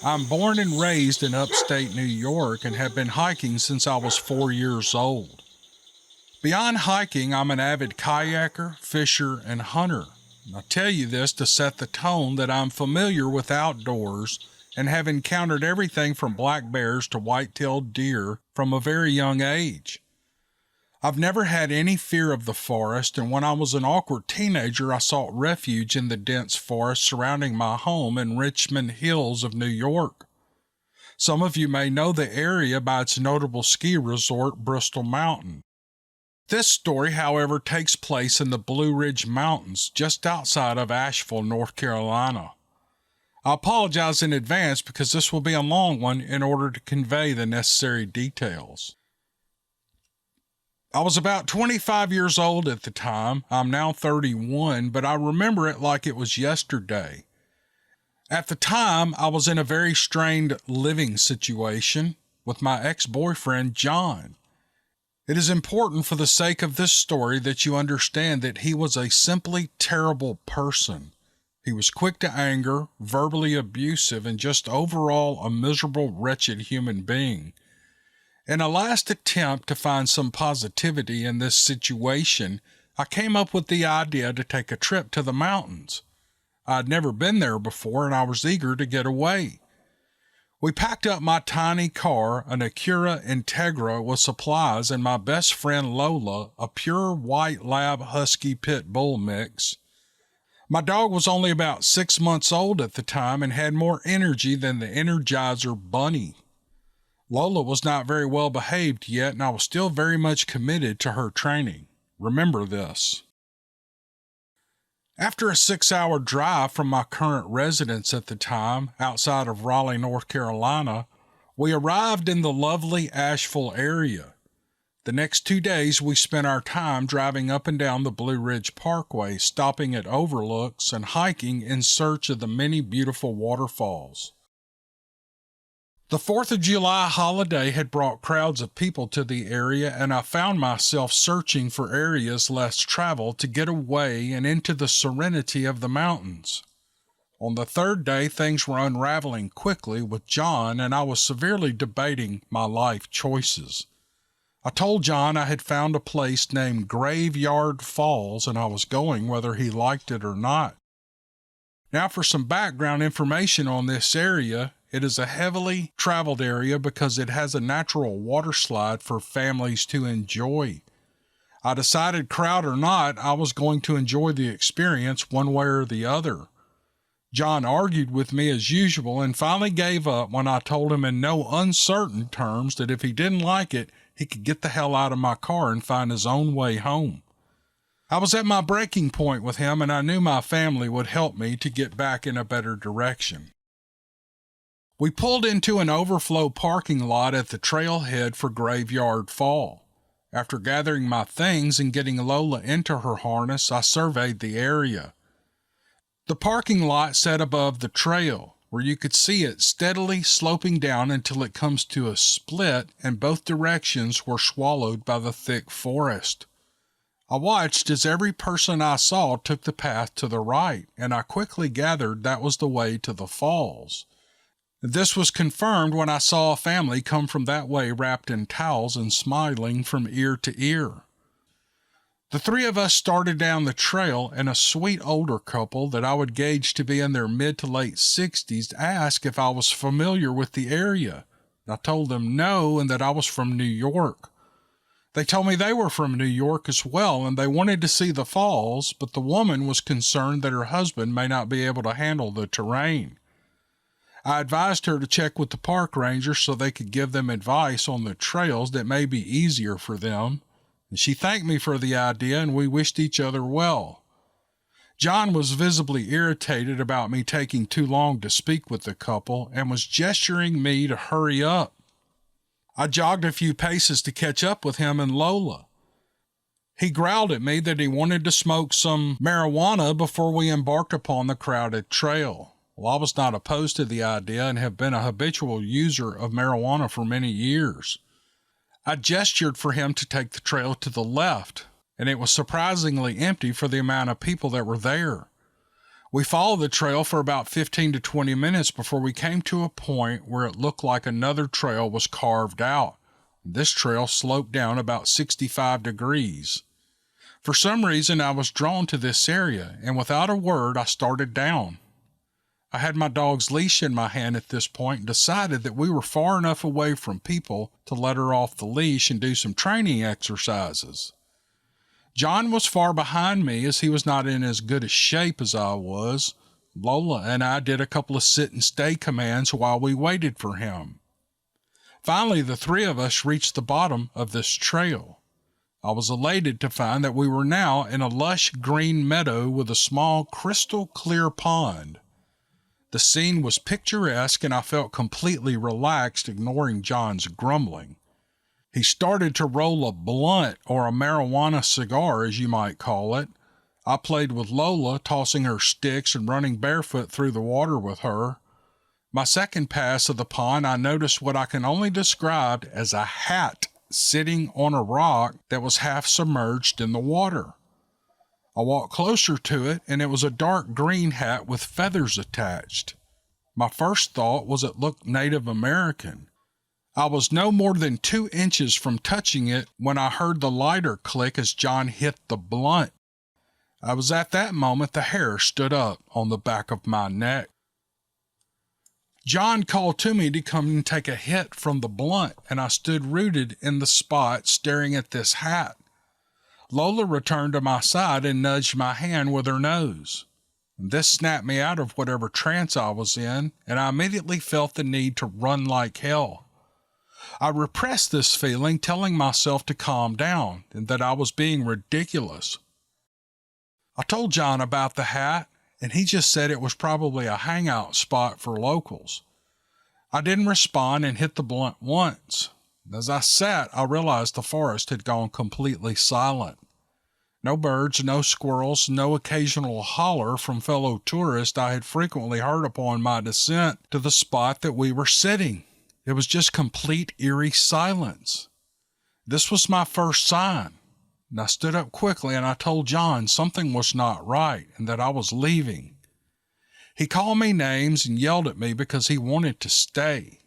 I'm born and raised in upstate New York and have been hiking since I was 4 years old. Beyond hiking, I'm an avid kayaker, fisher, and hunter. I tell you this to set the tone that I'm familiar with outdoors and have encountered everything from black bears to white-tailed deer from a very young age. I've never had any fear of the forest, and when I was an awkward teenager, I sought refuge in the dense forest surrounding my home in Richmond Hills of New York. Some of you may know the area by its notable ski resort, Bristol Mountain. This story, however, takes place in the Blue Ridge Mountains, just outside of Asheville, North Carolina. I apologize in advance because this will be a long one in order to convey the necessary details. I was about 25 years old at the time. I'm now 31, but I remember it like it was yesterday. At the time, I was in a very strained living situation with my ex-boyfriend, John. It is important for the sake of this story that you understand that he was a simply terrible person. He was quick to anger, verbally abusive, and just overall a miserable, wretched human being. In a last attempt to find some positivity in this situation, I came up with the idea to take a trip to the mountains. I had never been there before and I was eager to get away. We packed up my tiny car, an Acura Integra with supplies, and my best friend Lola, a pure white lab husky pit bull mix. My dog was only about 6 months old at the time and had more energy than the Energizer Bunny. Lola was not very well behaved yet, and I was still very much committed to her training. Remember this. After a 6-hour drive from my current residence at the time, outside of Raleigh, North Carolina, we arrived in the lovely Asheville area. The next 2 days we spent our time driving up and down the Blue Ridge Parkway, stopping at overlooks and hiking in search of the many beautiful waterfalls. The 4th of July holiday had brought crowds of people to the area, and I found myself searching for areas less traveled to get away and into the serenity of the mountains. On the 3rd day, things were unraveling quickly with John, and I was severely debating my life choices. I told John I had found a place named Graveyard Falls, and I was going whether he liked it or not. Now for some background information on this area. It is a heavily traveled area because it has a natural water slide for families to enjoy. I decided, crowd or not, I was going to enjoy the experience one way or the other. John argued with me as usual and finally gave up when I told him in no uncertain terms that if he didn't like it, he could get the hell out of my car and find his own way home. I was at my breaking point with him, and I knew my family would help me to get back in a better direction. We pulled into an overflow parking lot at the trailhead for Graveyard Fall. After gathering my things and getting Lola into her harness, I surveyed the area. The parking lot sat above the trail, where you could see it steadily sloping down until it comes to a split and both directions were swallowed by the thick forest. I watched as every person I saw took the path to the right, and I quickly gathered that was the way to the falls. This was confirmed when I saw a family come from that way wrapped in towels and smiling from ear to ear. The 3 of us started down the trail, and a sweet older couple that I would gauge to be in their mid to late 60s asked if I was familiar with the area. I told them no, and that I was from New York. They told me they were from New York as well, and they wanted to see the falls, but the woman was concerned that her husband may not be able to handle the terrain. I advised her to check with the park rangers so they could give them advice on the trails that may be easier for them. And she thanked me for the idea, and we wished each other well. John was visibly irritated about me taking too long to speak with the couple and was gesturing me to hurry up. I jogged a few paces to catch up with him and Lola. He growled at me that he wanted to smoke some marijuana before we embarked upon the crowded trail. Well, I was not opposed to the idea and have been a habitual user of marijuana for many years. I gestured for him to take the trail to the left, and it was surprisingly empty for the amount of people that were there. We followed the trail for about 15 to 20 minutes before we came to a point where it looked like another trail was carved out. This trail sloped down about 65 degrees. For some reason, I was drawn to this area, and without a word, I started down. I had my dog's leash in my hand at this point and decided that we were far enough away from people to let her off the leash and do some training exercises. John was far behind me as he was not in as good a shape as I was. Lola and I did a couple of sit and stay commands while we waited for him. Finally, the three of us reached the bottom of this trail. I was elated to find that we were now in a lush green meadow with a small crystal clear pond. The scene was picturesque and I felt completely relaxed, ignoring John's grumbling. He started to roll a blunt, or a marijuana cigar as you might call it. I played with Lola, tossing her sticks and running barefoot through the water with her. My second pass of the pond, I noticed what I can only describe as a hat sitting on a rock that was half submerged in the water. I walked closer to it, and it was a dark green hat with feathers attached. My first thought was it looked Native American. I was no more than 2 inches from touching it when I heard the lighter click as John hit the blunt. I was at that moment the hair stood up on the back of my neck. John called to me to come and take a hit from the blunt, and I stood rooted in the spot staring at this hat. Lola returned to my side and nudged my hand with her nose. This snapped me out of whatever trance I was in, and I immediately felt the need to run like hell. I repressed this feeling, telling myself to calm down and that I was being ridiculous. I told John about the hat, and he just said it was probably a hangout spot for locals. I didn't respond and hit the blunt once. As I sat, I realized the forest had gone completely silent. No birds, no squirrels, no occasional holler from fellow tourists I had frequently heard upon my descent to the spot that we were sitting. It was just complete eerie silence. This was my first sign, and I stood up quickly and I told John something was not right and that I was leaving. He called me names and yelled at me because he wanted to stay.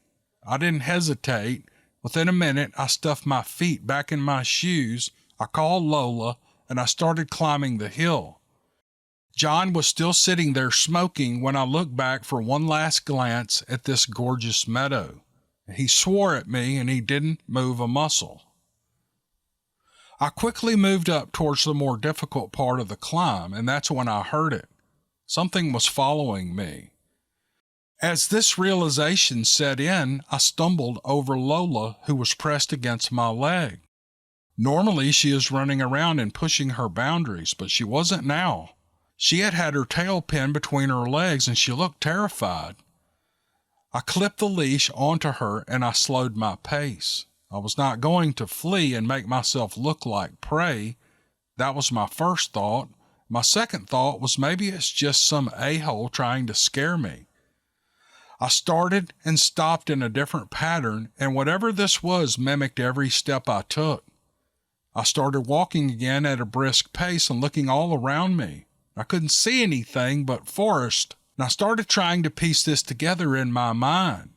I didn't hesitate. Within a minute, I stuffed my feet back in my shoes, I called Lola, and I started climbing the hill. John was still sitting there smoking when I looked back for one last glance at this gorgeous meadow. He swore at me and he didn't move a muscle. I quickly moved up towards the more difficult part of the climb, and that's when I heard it. Something was following me. As this realization set in, I stumbled over Lola, who was pressed against my leg. Normally, she is running around and pushing her boundaries, but she wasn't now. She had her tail pinned between her legs, and she looked terrified. I clipped the leash onto her, and I slowed my pace. I was not going to flee and make myself look like prey. That was my first thought. My second thought was maybe it's just some a-hole trying to scare me. I started and stopped in a different pattern, and whatever this was mimicked every step I took. I started walking again at a brisk pace and looking all around me. I couldn't see anything but forest, and I started trying to piece this together in my mind.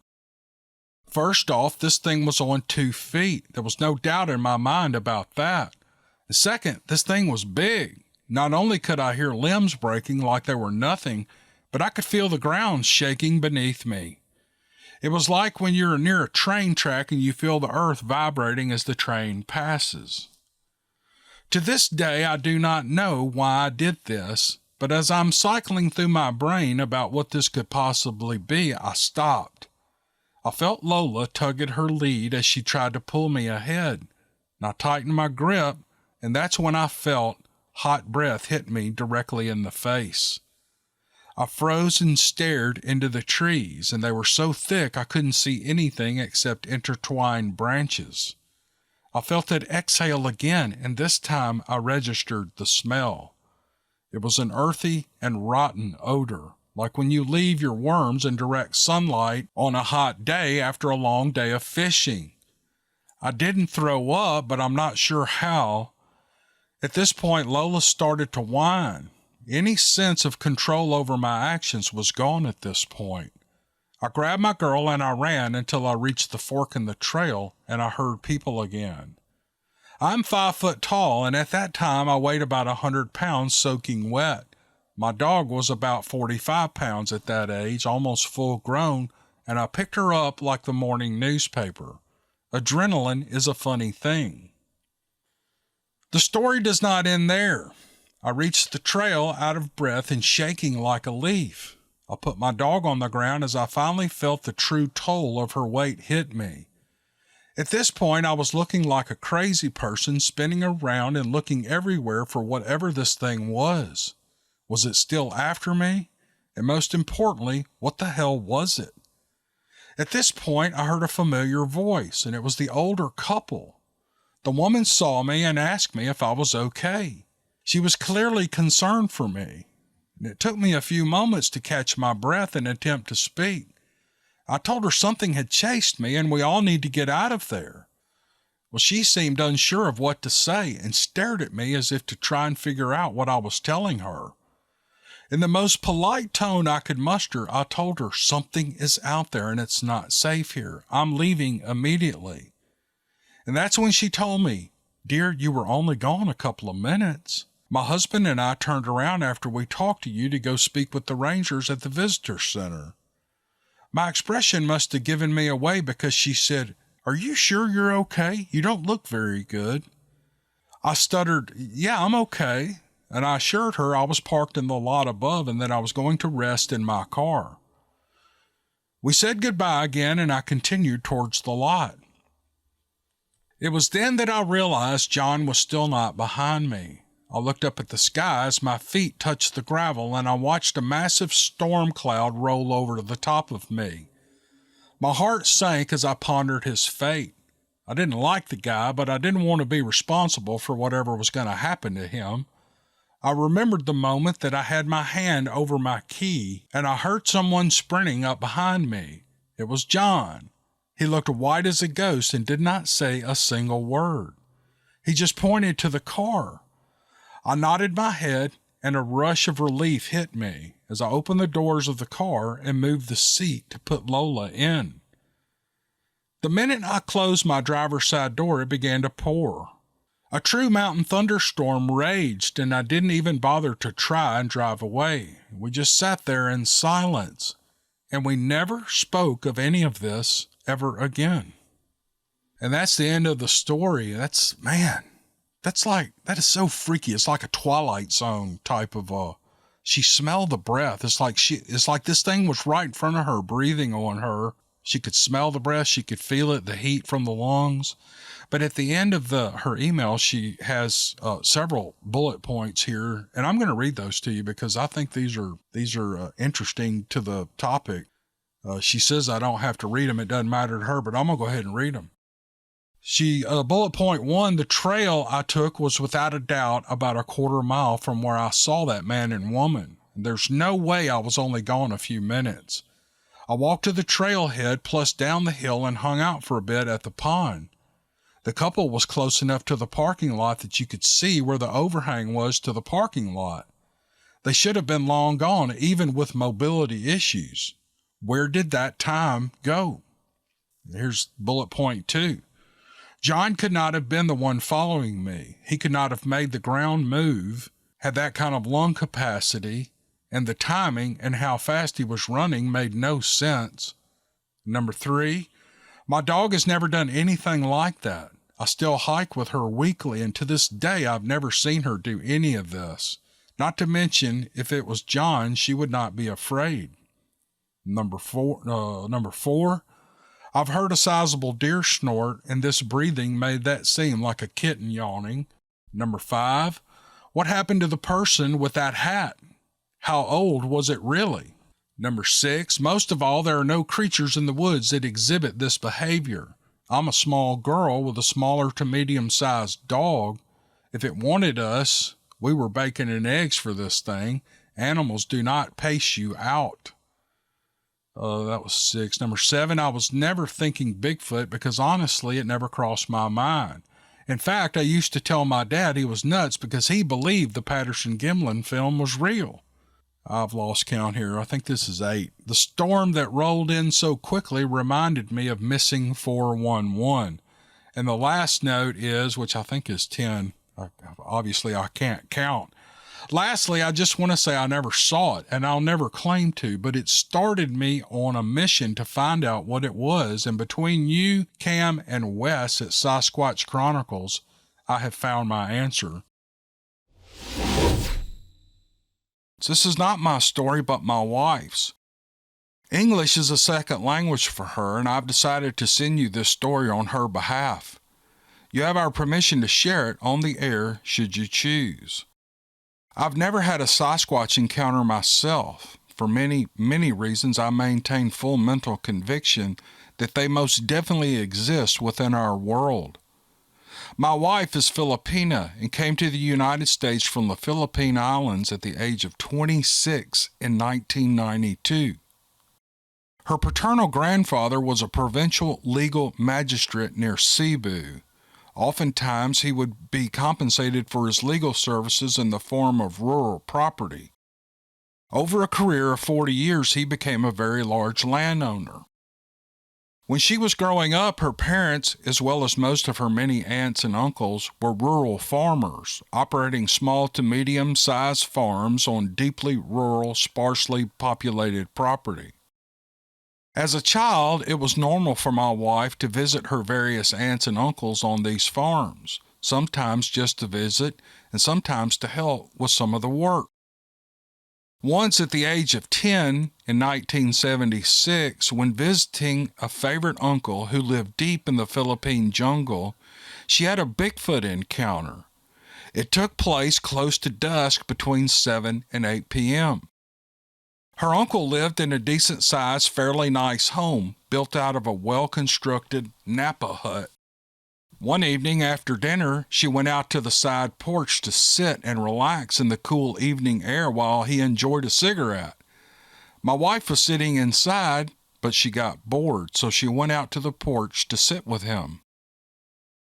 First off, this thing was on 2 feet. There was no doubt in my mind about that. And second, this thing was big. Not only could I hear limbs breaking like they were nothing, but I could feel the ground shaking beneath me. It was like when you're near a train track and you feel the earth vibrating as the train passes. To this day, I do not know why I did this, but as I'm cycling through my brain about what this could possibly be, I stopped. I felt Lola tug at her lead as she tried to pull me ahead, and I tightened my grip, and that's when I felt hot breath hit me directly in the face. I froze and stared into the trees, and they were so thick I couldn't see anything except intertwined branches. I felt it exhale again, and this time I registered the smell. It was an earthy and rotten odor, like when you leave your worms in direct sunlight on a hot day after a long day of fishing. I didn't throw up, but I'm not sure how. At this point, Lola started to whine, Any sense of control over my actions was gone at this point. I grabbed my girl and I ran until I reached the fork in the trail and I heard people again. I'm 5 foot tall, and at that time I weighed about 100 pounds soaking wet. My dog was about 45 pounds at that age, almost full grown, and I picked her up like the morning newspaper. Adrenaline is a funny thing. The story does not end there. I reached the trail out of breath and shaking like a leaf. I put my dog on the ground as I finally felt the true toll of her weight hit me. At this point, I was looking like a crazy person, spinning around and looking everywhere for whatever this thing was. Was it still after me? And most importantly, what the hell was it? At this point, I heard a familiar voice, and it was the older couple. The woman saw me and asked me if I was okay. She was clearly concerned for me, and it took me a few moments to catch my breath and attempt to speak. I told her something had chased me and we all need to get out of there. Well, she seemed unsure of what to say and stared at me as if to try and figure out what I was telling her. In the most polite tone I could muster, I told her something is out there and it's not safe here. I'm leaving immediately. And that's when she told me, "Dear, you were only gone a couple of minutes. My husband and I turned around after we talked to you to go speak with the rangers at the visitor center." My expression must have given me away because she said, "Are you sure you're okay? You don't look very good." I stuttered, "Yeah, I'm okay." And I assured her I was parked in the lot above and that I was going to rest in my car. We said goodbye again and I continued towards the lot. It was then that I realized John was still not behind me. I looked up at the sky as my feet touched the gravel and I watched a massive storm cloud roll over to the top of me. My heart sank as I pondered his fate. I didn't like the guy, but I didn't want to be responsible for whatever was going to happen to him. I remembered the moment that I had my hand over my key and I heard someone sprinting up behind me. It was John. He looked white as a ghost and did not say a single word. He just pointed to the car. I nodded my head and a rush of relief hit me as I opened the doors of the car and moved the seat to put Lola in. The minute I closed my driver's side door, it began to pour. A true mountain thunderstorm raged and I didn't even bother to try and drive away. We just sat there in silence and we never spoke of any of this ever again. And that's the end of the story. That is so freaky. It's like a Twilight Zone type of, she smelled the breath. It's like this thing was right in front of her, breathing on her. She could smell the breath. She could feel it, the heat from the lungs. But at the end of her email, she has several bullet points here, and I'm going to read those to you because I think these are interesting to the topic. She says I don't have to read them. It doesn't matter to her, but I'm going to go ahead and read them. Bullet point 1, the trail I took was without a doubt about a quarter mile from where I saw that man and woman. There's no way I was only gone a few minutes. I walked to the trailhead plus down the hill and hung out for a bit at the pond. The couple was close enough to the parking lot that you could see where the overhang was to the parking lot. They should have been long gone, even with mobility issues. Where did that time go? Here's bullet point 2. John could not have been the one following me. He could not have made the ground move, had that kind of lung capacity, and the timing and how fast he was running made no sense. Number 3, my dog has never done anything like that. I still hike with her weekly, and to this day I've never seen her do any of this. Not to mention, if it was John, she would not be afraid. Number four, I've heard a sizable deer snort, and this breathing made that seem like a kitten yawning. Number 5, what happened to the person with that hat? How old was it really? Number 6, most of all, there are no creatures in the woods that exhibit this behavior. I'm a small girl with a smaller to medium-sized dog. If it wanted us, we were bacon and eggs for this thing. Animals do not pace you out. That was 6. Number 7, I was never thinking Bigfoot because honestly, it never crossed my mind. In fact, I used to tell my dad he was nuts because he believed the Patterson-Gimlin film was real. I've lost count here. I think this is 8. The storm that rolled in so quickly reminded me of Missing 411. And the last note is, which I think is 10. Obviously, I can't count. Lastly, I just want to say I never saw it, and I'll never claim to, but it started me on a mission to find out what it was, and between you, Cam, and Wes at Sasquatch Chronicles, I have found my answer. This is not my story, but my wife's. English is a second language for her, and I've decided to send you this story on her behalf. You have our permission to share it on the air should you choose. I've never had a Sasquatch encounter myself. For many, many reasons, I maintain full mental conviction that they most definitely exist within our world. My wife is Filipina and came to the United States from the Philippine Islands at the age of 26 in 1992. Her paternal grandfather was a provincial legal magistrate near Cebu. Oftentimes, he would be compensated for his legal services in the form of rural property. Over a career of 40 years, he became a very large landowner. When she was growing up, her parents, as well as most of her many aunts and uncles, were rural farmers, operating small to medium-sized farms on deeply rural, sparsely populated property. As a child, it was normal for my wife to visit her various aunts and uncles on these farms, sometimes just to visit and sometimes to help with some of the work. Once at the age of 10 in 1976, when visiting a favorite uncle who lived deep in the Philippine jungle, she had a Bigfoot encounter. It took place close to dusk between 7 and 8 p.m. Her uncle lived in a decent-sized, fairly nice home built out of a well-constructed Napa hut. One evening after dinner, she went out to the side porch to sit and relax in the cool evening air while he enjoyed a cigarette. My wife was sitting inside, but she got bored, so she went out to the porch to sit with him.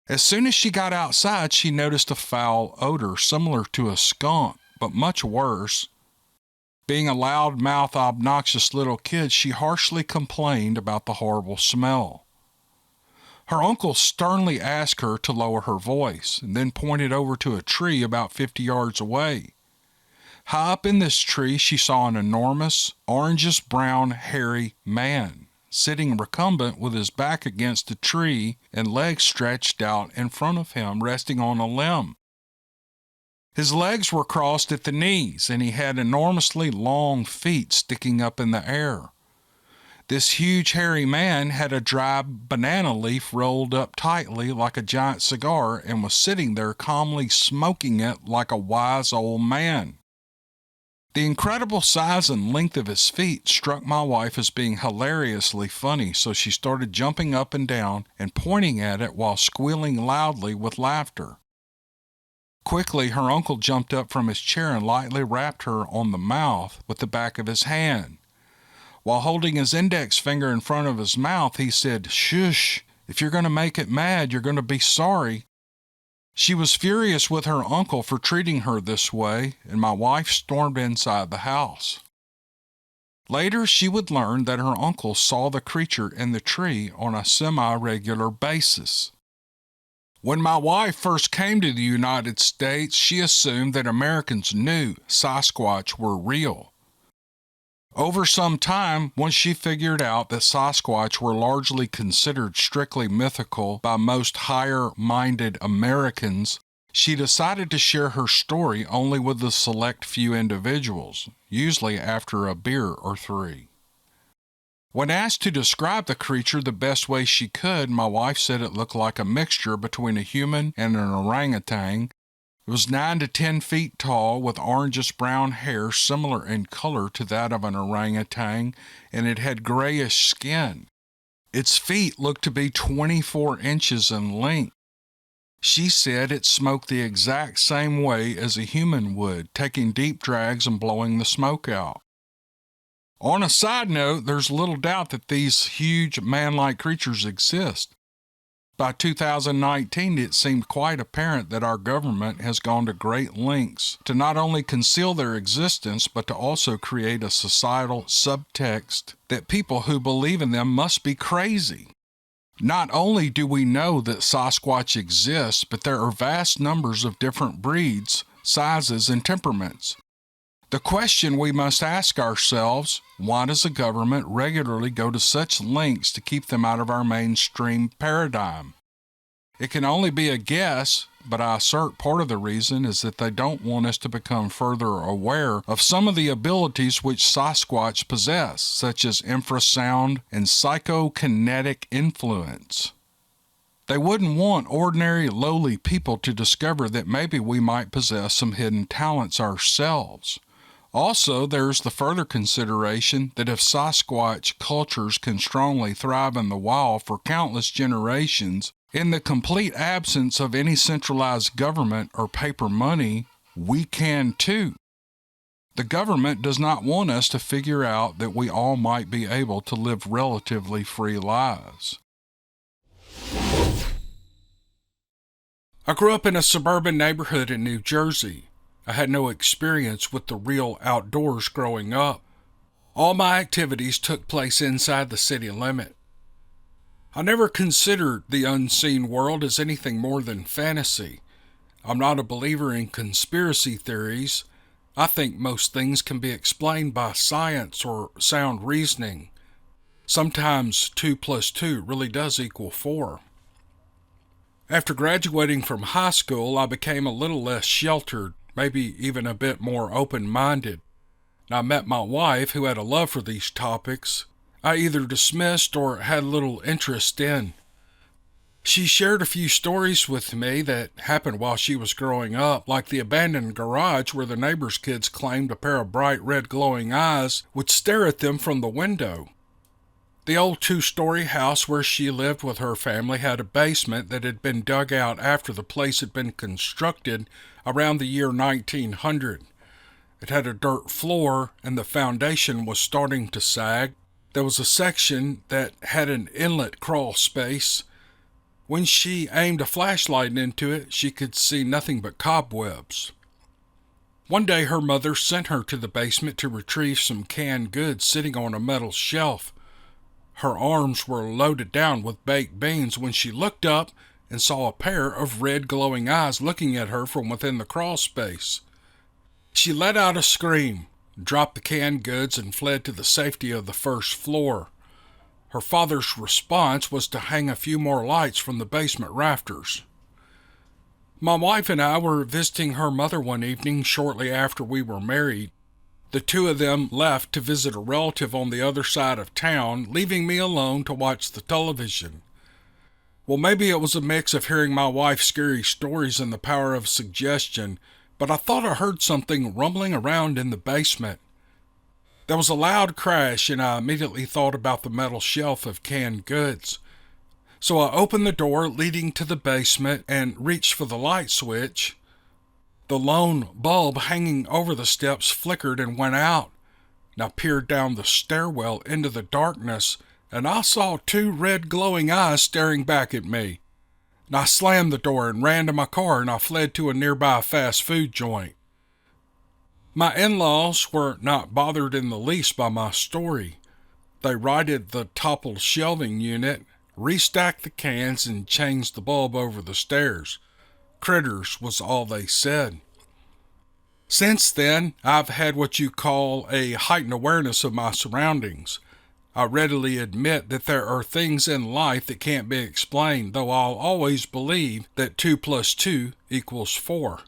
As soon as she got outside, she noticed a foul odor similar to a skunk, but much worse. Being a loud-mouthed, obnoxious little kid, she harshly complained about the horrible smell. Her uncle sternly asked her to lower her voice, and then pointed over to a tree about 50 yards away. High up in this tree, she saw an enormous, orangish-brown, hairy man, sitting recumbent with his back against a tree and legs stretched out in front of him, resting on a limb. His legs were crossed at the knees, and he had enormously long feet sticking up in the air. This huge hairy man had a dry banana leaf rolled up tightly like a giant cigar and was sitting there calmly smoking it like a wise old man. The incredible size and length of his feet struck my wife as being hilariously funny, so she started jumping up and down and pointing at it while squealing loudly with laughter. Quickly, her uncle jumped up from his chair and lightly rapped her on the mouth with the back of his hand. While holding his index finger in front of his mouth, he said, "Shush, if you're going to make it mad, you're going to be sorry." She was furious with her uncle for treating her this way, and my wife stormed inside the house. Later, she would learn that her uncle saw the creature in the tree on a semi-regular basis. When my wife first came to the United States, she assumed that Americans knew Sasquatch were real. Over some time, once she figured out that Sasquatch were largely considered strictly mythical by most higher-minded Americans, she decided to share her story only with a select few individuals, usually after a beer or 3. When asked to describe the creature the best way she could, my wife said it looked like a mixture between a human and an orangutan. It was 9 to 10 feet tall with orangish-brown hair similar in color to that of an orangutan, and it had grayish skin. Its feet looked to be 24 inches in length. She said it smoked the exact same way as a human would, taking deep drags and blowing the smoke out. On a side note, there's little doubt that these huge man-like creatures exist. By 2019, it seemed quite apparent that our government has gone to great lengths to not only conceal their existence, but to also create a societal subtext that people who believe in them must be crazy. Not only do we know that Sasquatch exists, but there are vast numbers of different breeds, sizes, and temperaments. The question we must ask ourselves, why does the government regularly go to such lengths to keep them out of our mainstream paradigm? It can only be a guess, but I assert part of the reason is that they don't want us to become further aware of some of the abilities which Sasquatch possess, such as infrasound and psychokinetic influence. They wouldn't want ordinary, lowly people to discover that maybe we might possess some hidden talents ourselves. Also, there's the further consideration that if Sasquatch cultures can strongly thrive in the wild for countless generations, in the complete absence of any centralized government or paper money, we can too. The government does not want us to figure out that we all might be able to live relatively free lives. I grew up in a suburban neighborhood in New Jersey. I had no experience with the real outdoors growing up. All my activities took place inside the city limit. I never considered the unseen world as anything more than fantasy. I'm not a believer in conspiracy theories. I think most things can be explained by science or sound reasoning. Sometimes 2 plus 2 really does equal 4. After graduating from high school, I became a little less sheltered, maybe even a bit more open-minded. I met my wife, who had a love for these topics I either dismissed or had little interest in. She shared a few stories with me that happened while she was growing up, like the abandoned garage where the neighbor's kids claimed a pair of bright red glowing eyes would stare at them from the window. The old 2-story house where she lived with her family had a basement that had been dug out after the place had been constructed around the year 1900. It had a dirt floor and the foundation was starting to sag. There was a section that had an inlet crawl space. When she aimed a flashlight into it, she could see nothing but cobwebs. One day her mother sent her to the basement to retrieve some canned goods sitting on a metal shelf. Her arms were loaded down with baked beans when she looked up and saw a pair of red glowing eyes looking at her from within the crawl space. She let out a scream, dropped the canned goods, and fled to the safety of the first floor. Her father's response was to hang a few more lights from the basement rafters. My wife and I were visiting her mother one evening shortly after we were married. The two of them left to visit a relative on the other side of town, leaving me alone to watch the television. Well, maybe it was a mix of hearing my wife's scary stories and the power of suggestion, but I thought I heard something rumbling around in the basement. There was a loud crash, and I immediately thought about the metal shelf of canned goods. So I opened the door leading to the basement and reached for the light switch. The lone bulb hanging over the steps flickered and went out. And I peered down the stairwell into the darkness, and I saw 2 red glowing eyes staring back at me. And I slammed the door and ran to my car, and I fled to a nearby fast food joint. My in-laws were not bothered in the least by my story. They righted the toppled shelving unit, restacked the cans, and changed the bulb over the stairs. Critters was all they said. Since then, I've had what you call a heightened awareness of my surroundings. I readily admit that there are things in life that can't be explained, though I'll always believe that 2 plus 2 equals 4.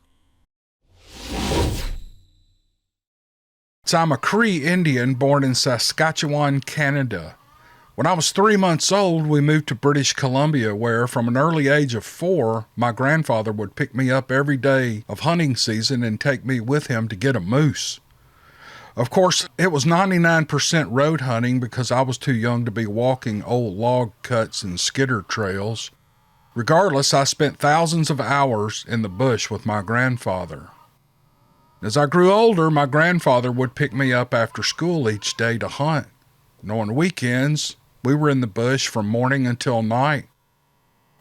I'm a Cree Indian born in Saskatchewan, Canada. When I was 3 months old, we moved to British Columbia, where from an early age of 4, my grandfather would pick me up every day of hunting season and take me with him to get a moose. Of course, it was 99% road hunting because I was too young to be walking old log cuts and skidder trails. Regardless, I spent thousands of hours in the bush with my grandfather. As I grew older, my grandfather would pick me up after school each day to hunt. And on weekends, we were in the bush from morning until night.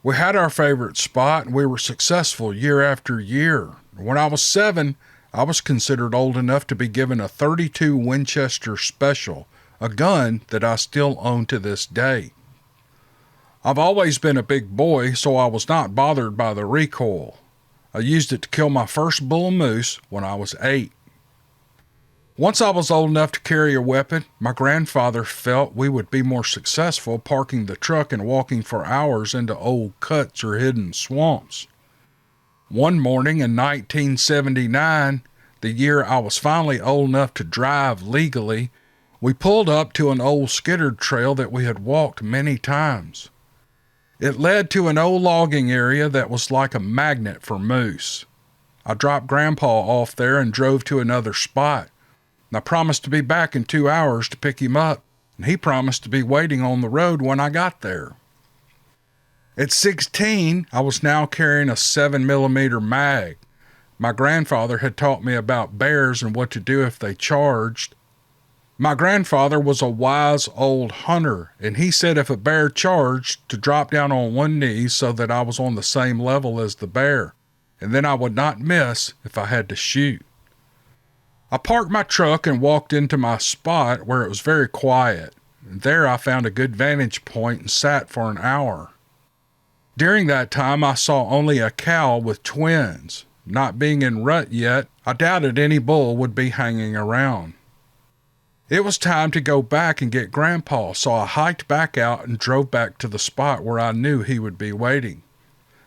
We had our favorite spot and we were successful year after year. When I was 7, I was considered old enough to be given a .32 Winchester Special, a gun that I still own to this day. I've always been a big boy, so I was not bothered by the recoil. I used it to kill my first bull moose when I was 8. Once I was old enough to carry a weapon, my grandfather felt we would be more successful parking the truck and walking for hours into old cuts or hidden swamps. One morning in 1979, the year I was finally old enough to drive legally, we pulled up to an old skittered trail that we had walked many times. It led to an old logging area that was like a magnet for moose. I dropped Grandpa off there and drove to another spot. I promised to be back in 2 hours to pick him up, and he promised to be waiting on the road when I got there. At 16, I was now carrying a 7mm mag. My grandfather had taught me about bears and what to do if they charged. My grandfather was a wise old hunter, and he said if a bear charged, to drop down on one knee so that I was on the same level as the bear, and then I would not miss if I had to shoot. I parked my truck and walked into my spot where it was very quiet. There I found a good vantage point and sat for an hour. During that time, I saw only a cow with twins. Not being in rut yet, I doubted any bull would be hanging around. It was time to go back and get Grandpa, so I hiked back out and drove back to the spot where I knew he would be waiting.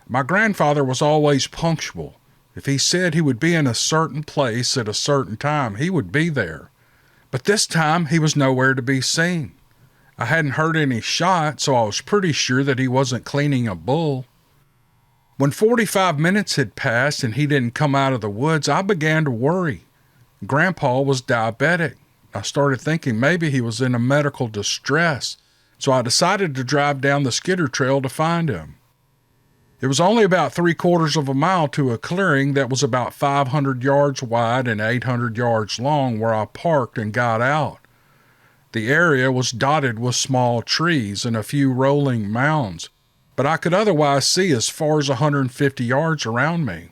My grandfather was always punctual. If he said he would be in a certain place at a certain time, he would be there. But this time, he was nowhere to be seen. I hadn't heard any shots, so I was pretty sure that he wasn't cleaning a bull. When 45 minutes had passed and he didn't come out of the woods, I began to worry. Grandpa was diabetic. I started thinking maybe he was in a medical distress, so I decided to drive down the skidder trail to find him. It was only about 3/4 of a mile to a clearing that was about 500 yards wide and 800 yards long where I parked and got out. The area was dotted with small trees and a few rolling mounds, but I could otherwise see as far as 150 yards around me.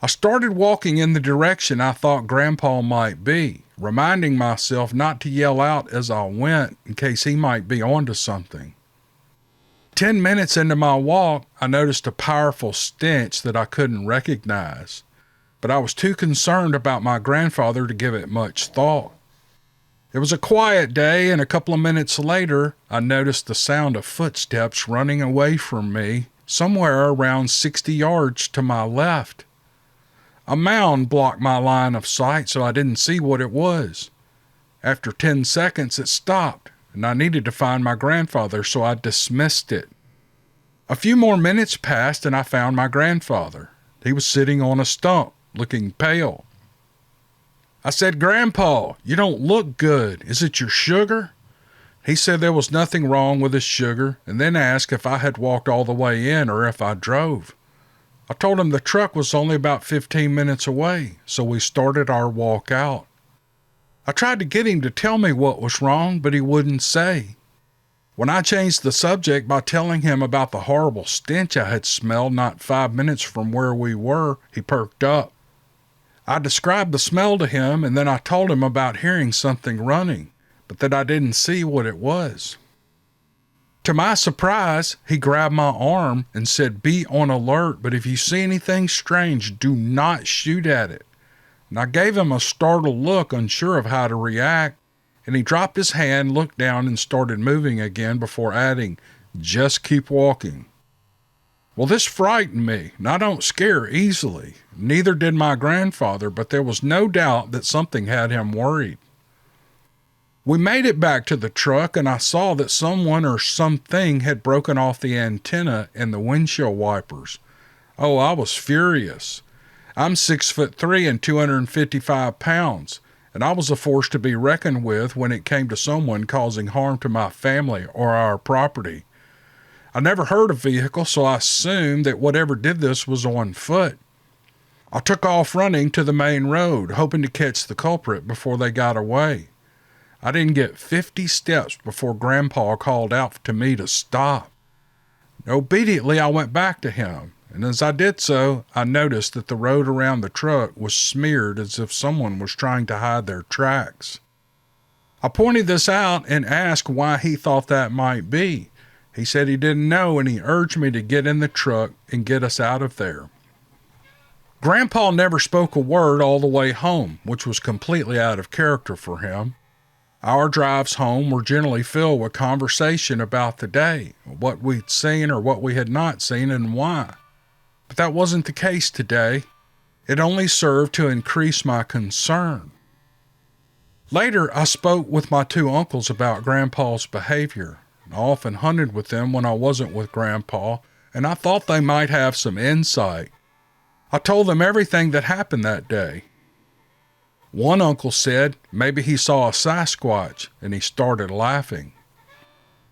I started walking in the direction I thought Grandpa might be, reminding myself not to yell out as I went in case he might be onto something. 10 minutes into my walk, I noticed a powerful stench that I couldn't recognize, but I was too concerned about my grandfather to give it much thought. It was a quiet day, and a couple of minutes later, I noticed the sound of footsteps running away from me, somewhere around 60 yards to my left. A mound blocked my line of sight, so I didn't see what it was. After 10 seconds, it stopped, and I needed to find my grandfather, so I dismissed it. A few more minutes passed, and I found my grandfather. He was sitting on a stump, looking pale. I said, "Grandpa, you don't look good. Is it your sugar?" He said there was nothing wrong with his sugar, and then asked if I had walked all the way in or if I drove. I told him the truck was only about 15 minutes away, so we started our walk out. I tried to get him to tell me what was wrong, but he wouldn't say. When I changed the subject by telling him about the horrible stench I had smelled not 5 minutes from where we were, he perked up. I described the smell to him, and then I told him about hearing something running, but that I didn't see what it was. To my surprise, he grabbed my arm and said, "Be on alert, but if you see anything strange, do not shoot at it." And I gave him a startled look, unsure of how to react, and he dropped his hand, looked down, and started moving again before adding, "Just keep walking." Well, this frightened me, and I don't scare easily. Neither did my grandfather, but there was no doubt that something had him worried. We made it back to the truck, and I saw that someone or something had broken off the antenna and the windshield wipers. Oh, I was furious. I'm 6'3" and 255 pounds, and I was a force to be reckoned with when it came to someone causing harm to my family or our property. I never heard of vehicle, so I assumed that whatever did this was on foot. I took off running to the main road, hoping to catch the culprit before they got away. I didn't get 50 steps before Grandpa called out to me to stop. Obediently, I went back to him, and as I did so, I noticed that the road around the truck was smeared as if someone was trying to hide their tracks. I pointed this out and asked why he thought that might be. He said he didn't know, and he urged me to get in the truck and get us out of there. Grandpa never spoke a word all the way home, which was completely out of character for him. Our drives home were generally filled with conversation about the day, what we'd seen or what we had not seen and why. But that wasn't the case today. It only served to increase my concern. Later, I spoke with my two uncles about Grandpa's behavior. I often hunted with them when I wasn't with Grandpa, and I thought they might have some insight. I told them everything that happened that day. One uncle said maybe he saw a Sasquatch, and he started laughing.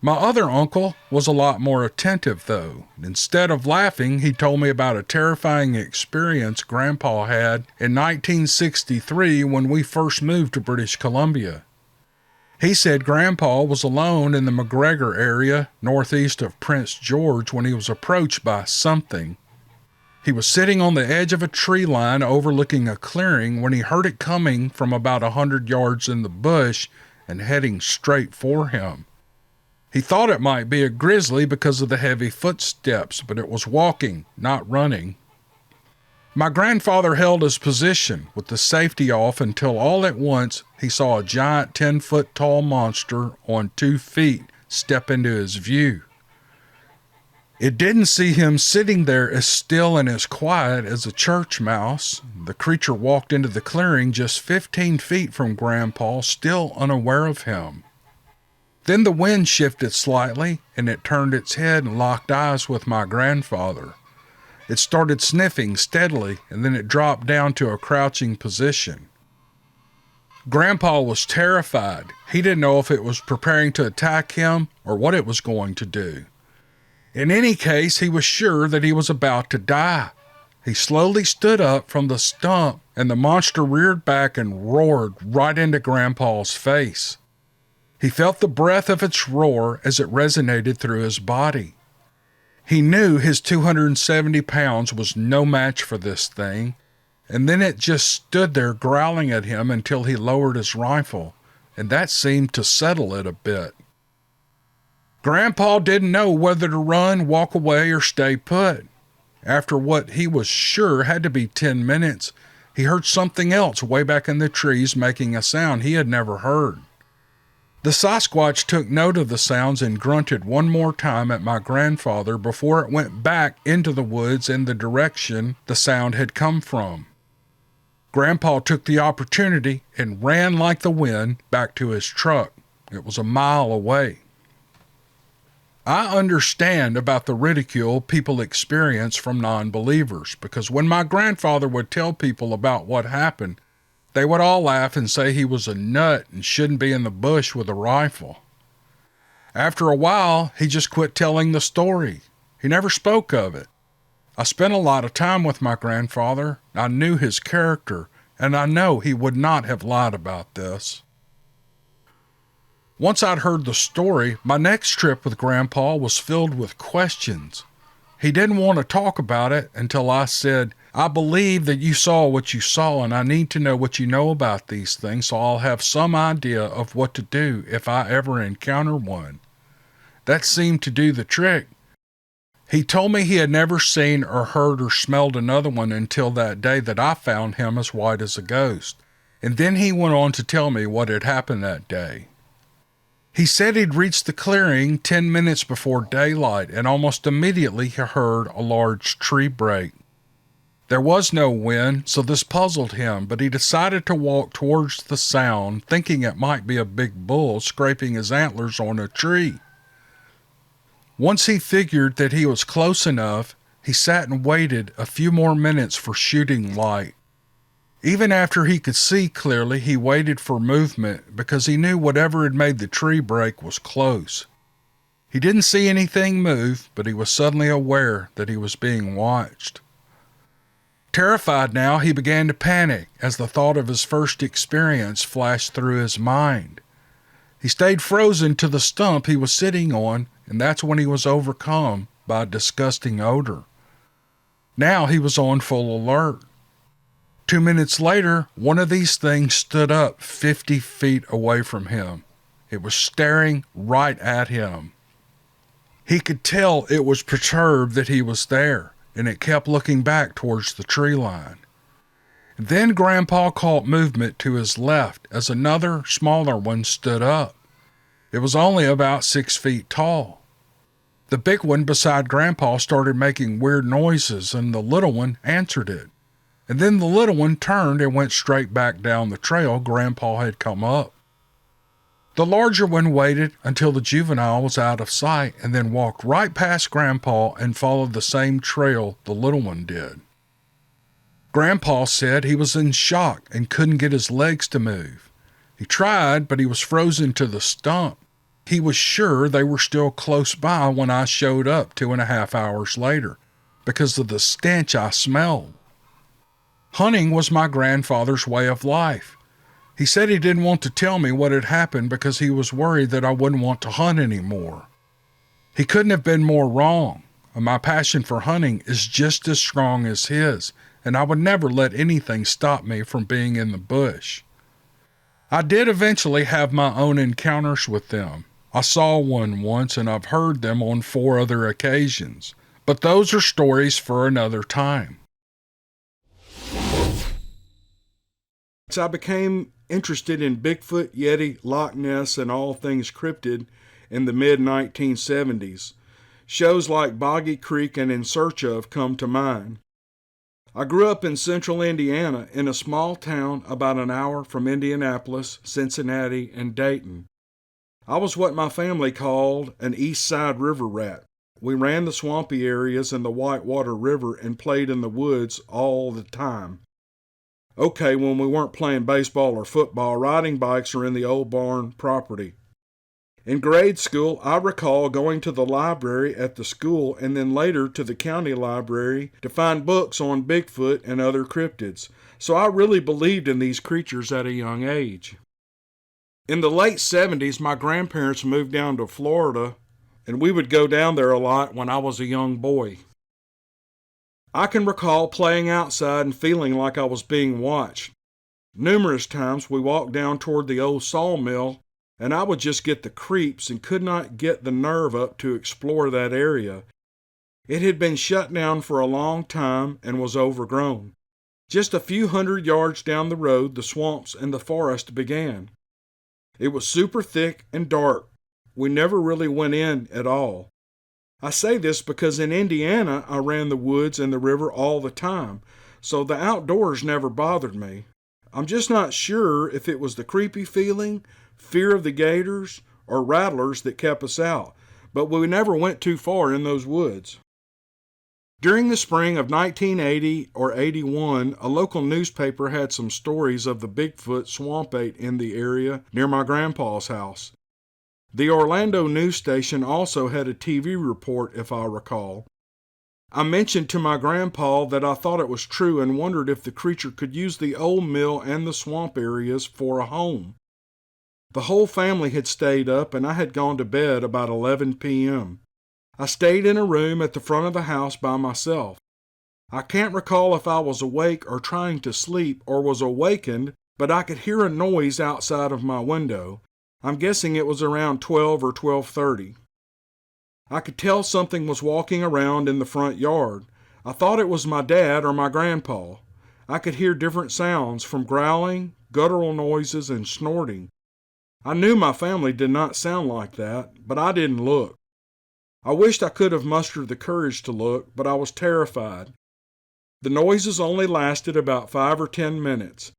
My other uncle was a lot more attentive, though. Instead of laughing, he told me about a terrifying experience Grandpa had in 1963 when we first moved to British Columbia. He said Grandpa was alone in the McGregor area, northeast of Prince George, when he was approached by something. He was sitting on the edge of a tree line overlooking a clearing when he heard it coming from about 100 yards in the bush and heading straight for him. He thought it might be a grizzly because of the heavy footsteps, but it was walking, not running. My grandfather held his position with the safety off until all at once he saw a giant 10-foot tall monster on 2 feet step into his view. It didn't see him sitting there as still and as quiet as a church mouse. The creature walked into the clearing just 15 feet from Grandpa, still unaware of him. Then the wind shifted slightly, and it turned its head and locked eyes with my grandfather. It started sniffing steadily, and then it dropped down to a crouching position. Grandpa was terrified. He didn't know if it was preparing to attack him or what it was going to do. In any case, he was sure that he was about to die. He slowly stood up from the stump, and the monster reared back and roared right into Grandpa's face. He felt the breath of its roar as it resonated through his body. He knew his 270 pounds was no match for this thing, and then it just stood there growling at him until he lowered his rifle, and that seemed to settle it a bit. Grandpa didn't know whether to run, walk away, or stay put. After what he was sure had to be 10 minutes, he heard something else way back in the trees making a sound he had never heard. The Sasquatch took note of the sounds and grunted one more time at my grandfather before it went back into the woods in the direction the sound had come from. Grandpa took the opportunity and ran like the wind back to his truck. It was a mile away. I understand about the ridicule people experience from non-believers, because when my grandfather would tell people about what happened, they would all laugh and say he was a nut and shouldn't be in the bush with a rifle. After a while, he just quit telling the story. He never spoke of it. I spent a lot of time with my grandfather. I knew his character, and I know he would not have lied about this. Once I'd heard the story, my next trip with Grandpa was filled with questions. He didn't want to talk about it until I said, "I believe that you saw what you saw, and I need to know what you know about these things so I'll have some idea of what to do if I ever encounter one." That seemed to do the trick. He told me he had never seen or heard or smelled another one until that day that I found him as white as a ghost. And then he went on to tell me what had happened that day. He said he'd reached the clearing 10 minutes before daylight, and almost immediately he heard a large tree break. There was no wind, so this puzzled him, but he decided to walk towards the sound, thinking it might be a big bull scraping his antlers on a tree. Once he figured that he was close enough, he sat and waited a few more minutes for shooting light. Even after he could see clearly, he waited for movement because he knew whatever had made the tree break was close. He didn't see anything move, but he was suddenly aware that he was being watched. Terrified now, he began to panic as the thought of his first experience flashed through his mind. He stayed frozen to the stump he was sitting on, and that's when he was overcome by a disgusting odor. Now he was on full alert. 2 minutes later, one of these things stood up 50 feet away from him. It was staring right at him. He could tell it was perturbed that he was there, and it kept looking back towards the tree line. Then Grandpa caught movement to his left as another, smaller one stood up. It was only about 6 feet tall. The big one beside Grandpa started making weird noises, and the little one answered it. And then the little one turned and went straight back down the trail Grandpa had come up. The larger one waited until the juvenile was out of sight and then walked right past Grandpa and followed the same trail the little one did. Grandpa said he was in shock and couldn't get his legs to move. He tried, but he was frozen to the stump. He was sure they were still close by when I showed up 2.5 hours later because of the stench I smelled. Hunting was my grandfather's way of life. He said he didn't want to tell me what had happened because he was worried that I wouldn't want to hunt anymore. He couldn't have been more wrong. My passion for hunting is just as strong as his, and I would never let anything stop me from being in the bush. I did eventually have my own encounters with them. I saw one once, and I've heard them on 4 other occasions, but those are stories for another time. So I became interested in Bigfoot, Yeti, Loch Ness, and all things cryptid in the mid-1970s. Shows like Boggy Creek and In Search Of come to mind. I grew up in central Indiana in a small town about an hour from Indianapolis, Cincinnati, and Dayton. I was what my family called an East Side river rat. We ran the swampy areas in the Whitewater River and played in the woods all the time. Okay, when we weren't playing baseball or football, riding bikes or in the old barn property. In grade school, I recall going to the library at the school and then later to the county library to find books on Bigfoot and other cryptids. So I really believed in these creatures at a young age. In the late 70s, my grandparents moved down to Florida, and we would go down there a lot when I was a young boy. I can recall playing outside and feeling like I was being watched. Numerous times we walked down toward the old sawmill, and I would just get the creeps and could not get the nerve up to explore that area. It had been shut down for a long time and was overgrown. Just a few hundred yards down the road, the swamps and the forest began. It was super thick and dark. We never really went in at all. I say this because in Indiana, I ran the woods and the river all the time, so the outdoors never bothered me. I'm just not sure if it was the creepy feeling, fear of the gators, or rattlers that kept us out, but we never went too far in those woods. During the spring of 1980 or 81, a local newspaper had some stories of the Bigfoot swamp ape in the area near my grandpa's house. The Orlando news station also had a TV report, if I recall. I mentioned to my grandpa that I thought it was true and wondered if the creature could use the old mill and the swamp areas for a home. The whole family had stayed up and I had gone to bed about 11 p.m. I stayed in a room at the front of the house by myself. I can't recall if I was awake or trying to sleep or was awakened, but I could hear a noise outside of my window. I'm guessing it was around 12 or 12:30. I could tell something was walking around in the front yard. I thought it was my dad or my grandpa. I could hear different sounds from growling, guttural noises, and snorting. I knew my family did not sound like that, but I didn't look. I wished I could have mustered the courage to look, but I was terrified. The noises only lasted about 5 or 10 minutes.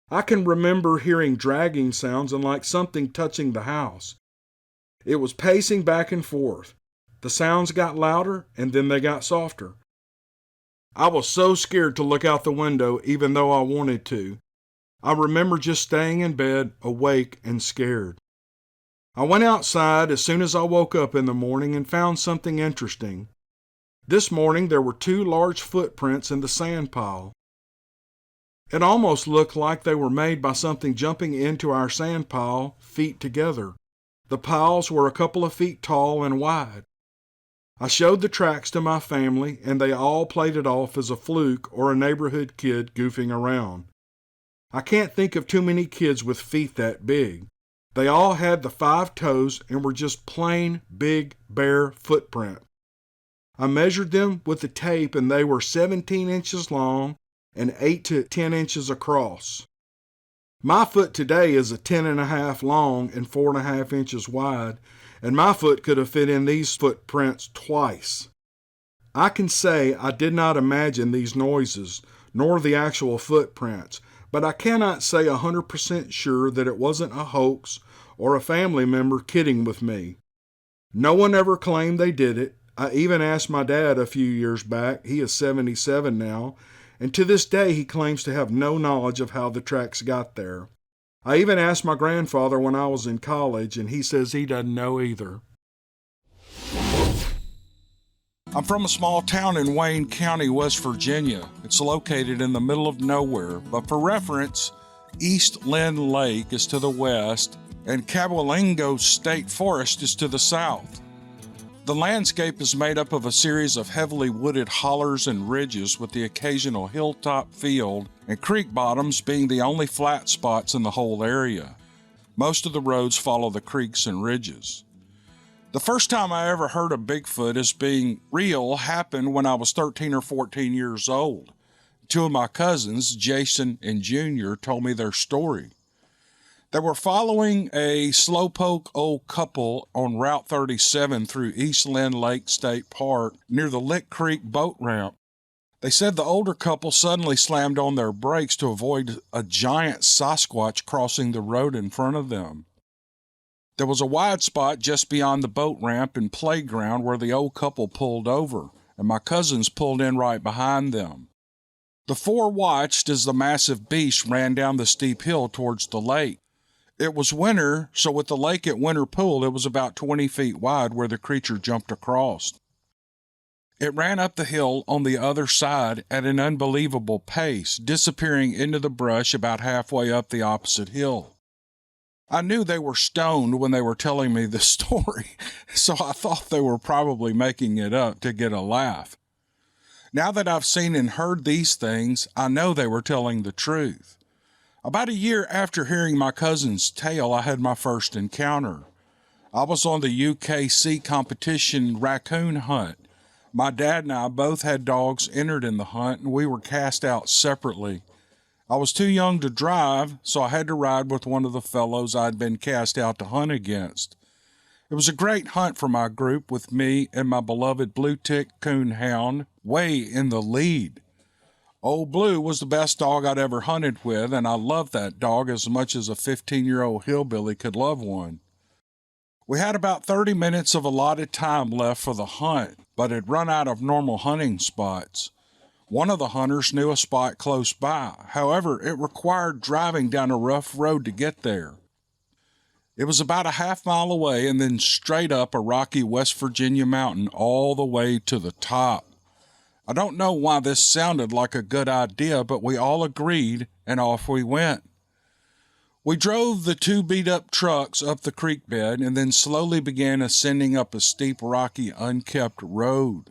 I can remember hearing dragging sounds and like something touching the house. It was pacing back and forth. The sounds got louder and then they got softer. I was so scared to look out the window even though I wanted to. I remember just staying in bed, awake and scared. I went outside as soon as I woke up in the morning and found something interesting. This morning there were 2 large footprints in the sand pile. It almost looked like they were made by something jumping into our sand pile, feet together. The piles were a couple of feet tall and wide. I showed the tracks to my family, and they all played it off as a fluke or a neighborhood kid goofing around. I can't think of too many kids with feet that big. They all had the 5 toes and were just plain big bare footprint. I measured them with the tape and they were 17 inches long and 8 to 10 inches across. My foot today is a 10.5 long and 4.5 inches wide, and my foot could have fit in these footprints twice. I can say I did not imagine these noises, nor the actual footprints, but I cannot say 100% sure that it wasn't a hoax or a family member kidding with me. No one ever claimed they did it. I even asked my dad a few years back, he is 77 now, and to this day he claims to have no knowledge of how the tracks got there. I even asked my grandfather when I was in college, and he says he doesn't know either. I'm from a small town in Wayne County, West Virginia. It's located in the middle of nowhere, but for reference, East Lynn Lake is to the west, and Cabolingo State Forest is to the south. The landscape is made up of a series of heavily wooded hollers and ridges with the occasional hilltop field and creek bottoms being the only flat spots in the whole area. Most of the roads follow the creeks and ridges. The first time I ever heard of Bigfoot as being real happened when I was 13 or 14 years old. 2 of my cousins, Jason and Junior, told me their story. They were following a slowpoke old couple on Route 37 through East Lynn Lake State Park near the Lick Creek boat ramp. They said the older couple suddenly slammed on their brakes to avoid a giant Sasquatch crossing the road in front of them. There was a wide spot just beyond the boat ramp and playground where the old couple pulled over, and my cousins pulled in right behind them. The 4 watched as the massive beast ran down the steep hill towards the lake. It was winter, so with the lake at Winter Pool, it was about 20 feet wide where the creature jumped across. It ran up the hill on the other side at an unbelievable pace, disappearing into the brush about halfway up the opposite hill. I knew they were stoned when they were telling me the story, so I thought they were probably making it up to get a laugh. Now that I've seen and heard these things, I know they were telling the truth. About a year after hearing my cousin's tale, I had my first encounter. I was on the UKC competition raccoon hunt. My dad and I both had dogs entered in the hunt, and we were cast out separately. I was too young to drive, so I had to ride with one of the fellows I'd been cast out to hunt against. It was a great hunt for my group, with me and my beloved blue-tick coon hound way in the lead. Old Blue was the best dog I'd ever hunted with, and I loved that dog as much as a 15-year-old hillbilly could love one. We had about 30 minutes of allotted time left for the hunt, but had run out of normal hunting spots. One of the hunters knew a spot close by. However, it required driving down a rough road to get there. It was about a half-mile away and then straight up a rocky West Virginia mountain all the way to the top. I don't know why this sounded like a good idea, but we all agreed, and off we went. We drove the 2 beat-up trucks up the creek bed and then slowly began ascending up a steep, rocky, unkept road.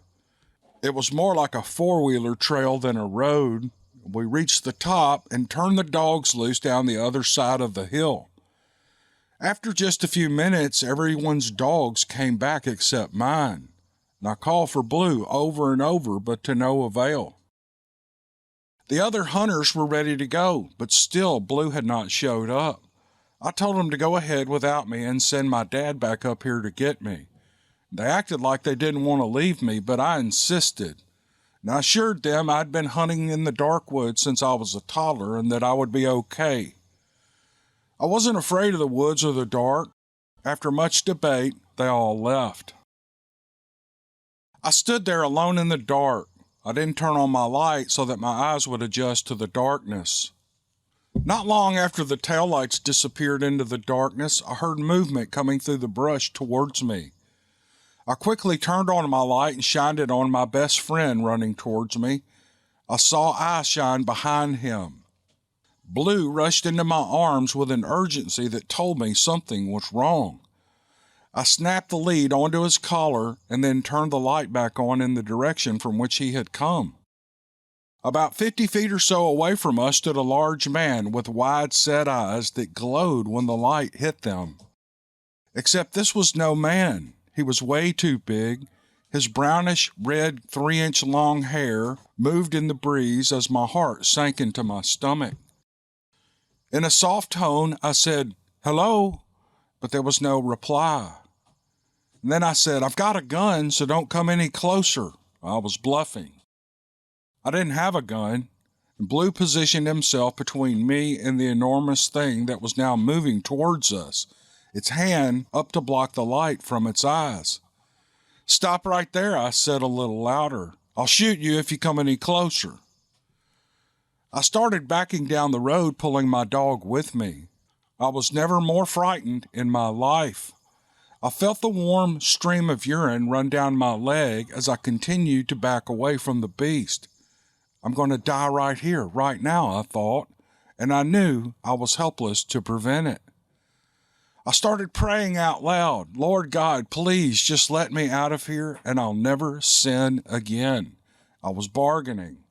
It was more like a 4-wheeler trail than a road. We reached the top and turned the dogs loose down the other side of the hill. After just a few minutes, everyone's dogs came back except mine. And I called for Blue over and over, but to no avail. The other hunters were ready to go, but still Blue had not showed up. I told them to go ahead without me and send my dad back up here to get me. They acted like they didn't want to leave me, but I insisted. And I assured them I'd been hunting in the dark woods since I was a toddler and that I would be okay. I wasn't afraid of the woods or the dark. After much debate, they all left. I stood there alone in the dark. I didn't turn on my light so that my eyes would adjust to the darkness. Not long after the taillights disappeared into the darkness, I heard movement coming through the brush towards me. I quickly turned on my light and shined it on my best friend running towards me. I saw eye shine behind him. Blue rushed into my arms with an urgency that told me something was wrong. I snapped the lead onto his collar and then turned the light back on in the direction from which he had come. About 50 feet or so away from us stood a large man with wide-set eyes that glowed when the light hit them. Except this was no man. He was way too big. His brownish-red 3-inch long hair moved in the breeze as my heart sank into my stomach. In a soft tone, I said, "Hello," but there was no reply. And then I said, "I've got a gun, so don't come any closer." I was bluffing. I didn't have a gun, and Blue positioned himself between me and the enormous thing that was now moving towards us, its hand up to block the light from its eyes. "Stop right there," I said a little louder. "I'll shoot you if you come any closer." I started backing down the road, pulling my dog with me. I was never more frightened in my life. I felt the warm stream of urine run down my leg as I continued to back away from the beast. I'm going to die right here, right now, I thought, and I knew I was helpless to prevent it. I started praying out loud, "Lord God, please just let me out of here and I'll never sin again." I was bargaining.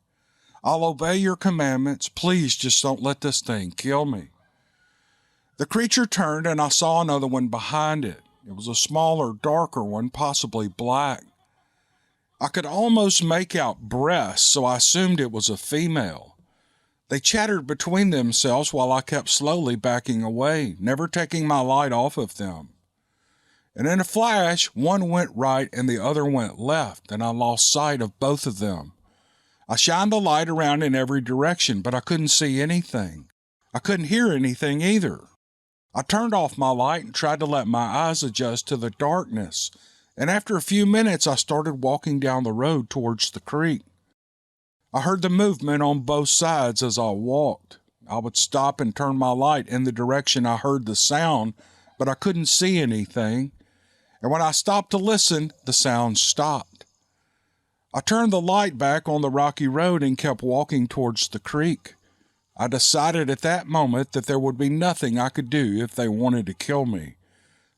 "I'll obey your commandments. Please just don't let this thing kill me." The creature turned and I saw another one behind it. It was a smaller, darker one, possibly black. I could almost make out breasts, so I assumed it was a female. They chattered between themselves while I kept slowly backing away, never taking my light off of them. And in a flash, one went right and the other went left, and I lost sight of both of them. I shined the light around in every direction, but I couldn't see anything. I couldn't hear anything either. I turned off my light and tried to let my eyes adjust to the darkness, and after a few minutes I started walking down the road towards the creek. I heard the movement on both sides as I walked. I would stop and turn my light in the direction I heard the sound, but I couldn't see anything, and when I stopped to listen, the sound stopped. I turned the light back on the rocky road and kept walking towards the creek. I decided at that moment that there would be nothing I could do if they wanted to kill me,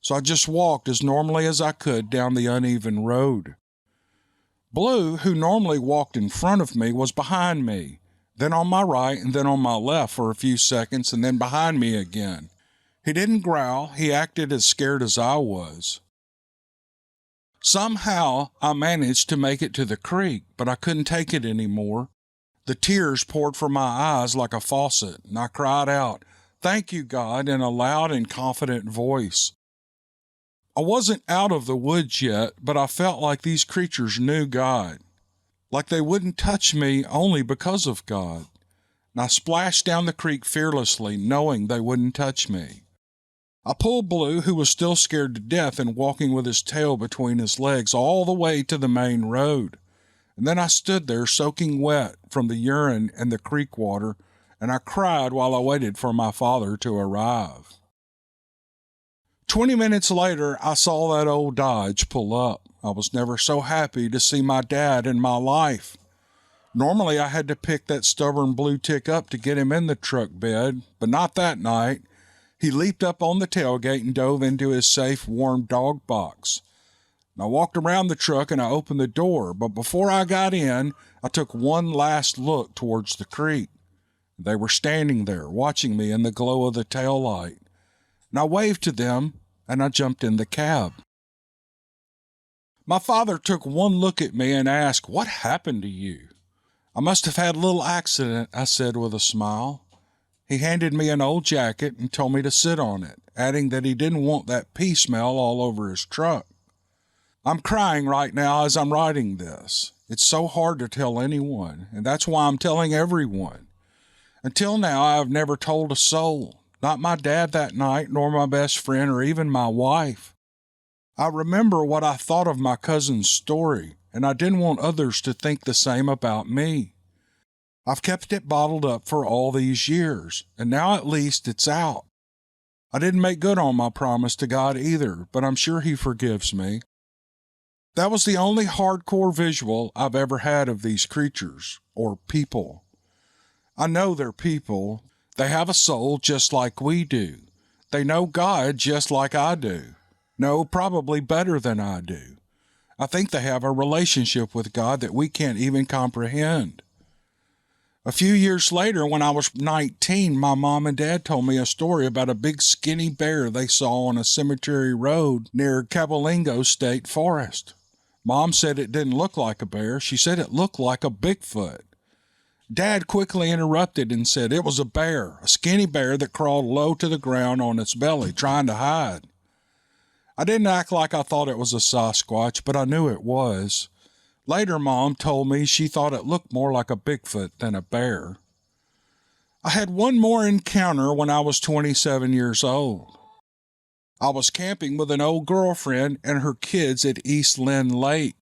so I just walked as normally as I could down the uneven road. Blue, who normally walked in front of me, was behind me, then on my right and then on my left for a few seconds and then behind me again. He didn't growl. He acted as scared as I was. Somehow I managed to make it to the creek, but I couldn't take it anymore. The tears poured from my eyes like a faucet, and I cried out, "Thank you, God," in a loud and confident voice. I wasn't out of the woods yet, but I felt like these creatures knew God, like they wouldn't touch me only because of God. And I splashed down the creek fearlessly, knowing they wouldn't touch me. I pulled Blue, who was still scared to death and walking with his tail between his legs, all the way to the main road. And then I stood there soaking wet from the urine and the creek water, and I cried while I waited for my father to arrive. 20 minutes later, I saw that old Dodge pull up. I was never so happy to see my dad in my life. Normally, I had to pick that stubborn blue tick up to get him in the truck bed, but not that night. He leaped up on the tailgate and dove into his safe, warm dog box. I walked around the truck and I opened the door, but before I got in, I took one last look towards the creek. They were standing there, watching me in the glow of the taillight. And I waved to them, and I jumped in the cab. My father took one look at me and asked, "What happened to you?" "I must have had a little accident," I said with a smile. He handed me an old jacket and told me to sit on it, adding that he didn't want that pee smell all over his truck. I'm crying right now as I'm writing this. It's so hard to tell anyone, and that's why I'm telling everyone. Until now, I have never told a soul, not my dad that night, nor my best friend, or even my wife. I remember what I thought of my cousin's story, and I didn't want others to think the same about me. I've kept it bottled up for all these years, and now at least it's out. I didn't make good on my promise to God either, but I'm sure He forgives me. That was the only hardcore visual I've ever had of these creatures, or people. I know they're people. They have a soul just like we do. They know God just like I do. No, probably better than I do. I think they have a relationship with God that we can't even comprehend. A few years later, when I was 19, my mom and dad told me a story about a big skinny bear they saw on a cemetery road near Cabolingo State Forest. Mom said it didn't look like a bear. She said it looked like a Bigfoot. Dad quickly interrupted and said it was a bear, a skinny bear that crawled low to the ground on its belly, trying to hide. I didn't act like I thought it was a Sasquatch, but I knew it was. Later, Mom told me she thought it looked more like a Bigfoot than a bear. I had one more encounter when I was 27 years old. I was camping with an old girlfriend and her kids at East Lynn Lake.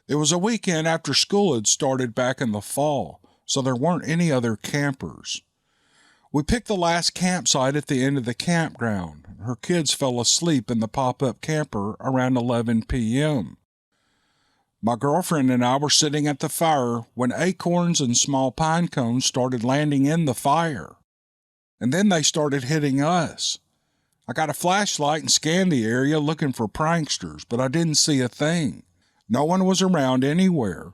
It was a weekend after school had started back in the fall, so there weren't any other campers. We picked the last campsite at the end of the campground. Her kids fell asleep in the pop-up camper around 11 p.m. My girlfriend and I were sitting at the fire when acorns and small pine cones started landing in the fire. And then they started hitting us. I got a flashlight and scanned the area looking for pranksters, but I didn't see a thing. No one was around anywhere.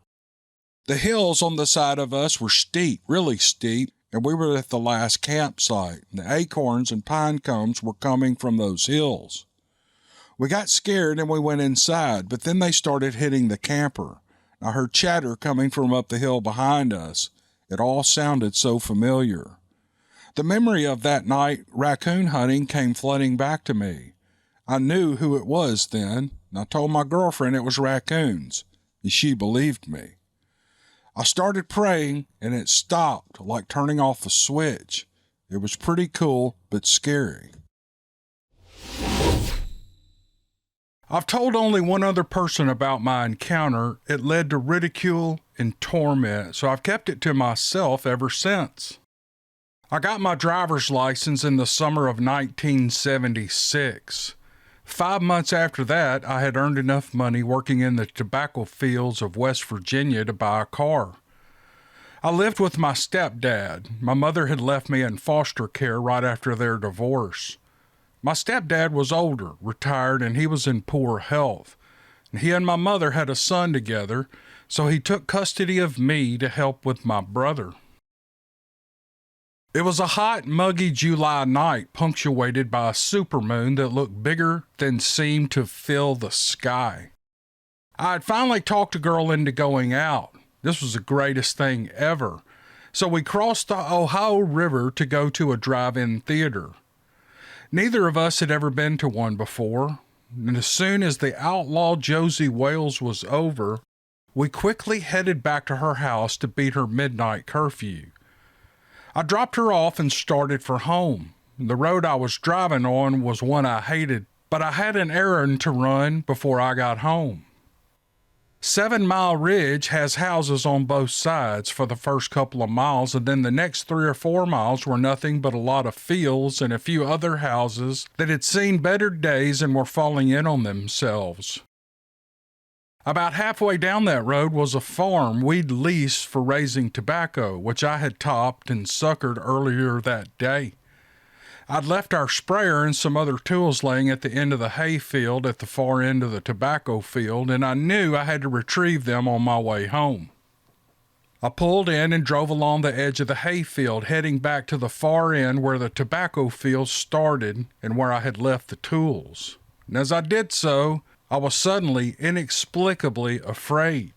The hills on the side of us were steep, really steep, and we were at the last campsite. The acorns and pine cones were coming from those hills. We got scared and we went inside, but then they started hitting the camper. I heard chatter coming from up the hill behind us. It all sounded so familiar. The memory of that night raccoon hunting came flooding back to me. I knew who it was then, and I told my girlfriend it was raccoons, and she believed me. I started praying, and it stopped, like turning off a switch. It was pretty cool, but scary. I've told only one other person about my encounter. It led to ridicule and torment, so I've kept it to myself ever since. I got my driver's license in the summer of 1976. 5 months after that, I had earned enough money working in the tobacco fields of West Virginia to buy a car. I lived with my stepdad. My mother had left me in foster care right after their divorce. My stepdad was older, retired, and he was in poor health. He and my mother had a son together, so he took custody of me to help with my brother. It was a hot, muggy July night, punctuated by a supermoon that looked bigger than seemed to fill the sky. I had finally talked a girl into going out. This was the greatest thing ever. So we crossed the Ohio River to go to a drive-in theater. Neither of us had ever been to one before, and as soon as the outlaw Josie Wales was over, we quickly headed back to her house to beat her midnight curfew. I dropped her off and started for home. The road I was driving on was one I hated, but I had an errand to run before I got home. 7 Mile Ridge has houses on both sides for the first couple of miles, and then the next 3 or 4 miles were nothing but a lot of fields and a few other houses that had seen better days and were falling in on themselves. About halfway down that road was a farm we'd leased for raising tobacco, which I had topped and suckered earlier that day. I'd left our sprayer and some other tools laying at the end of the hay field at the far end of the tobacco field, and I knew I had to retrieve them on my way home. I pulled in and drove along the edge of the hay field, heading back to the far end where the tobacco field started and where I had left the tools. And as I did so, I was suddenly, inexplicably afraid.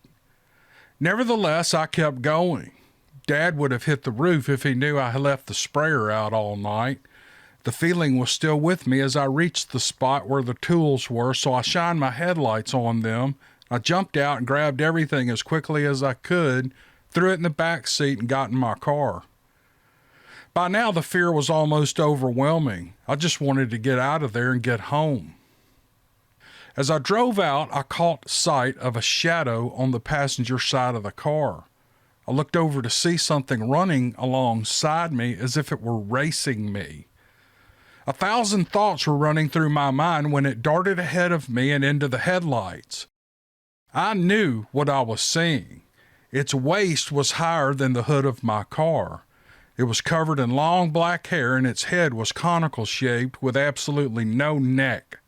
Nevertheless, I kept going. Dad would have hit the roof if he knew I had left the sprayer out all night. The feeling was still with me as I reached the spot where the tools were, so I shined my headlights on them. I jumped out and grabbed everything as quickly as I could, threw it in the back seat, and got in my car. By now, the fear was almost overwhelming. I just wanted to get out of there and get home. As I drove out, I caught sight of a shadow on the passenger side of the car. I looked over to see something running alongside me as if it were racing me. 1,000 thoughts were running through my mind when it darted ahead of me and into the headlights. I knew what I was seeing. Its waist was higher than the hood of my car. It was covered in long black hair and its head was conical shaped with absolutely no neck.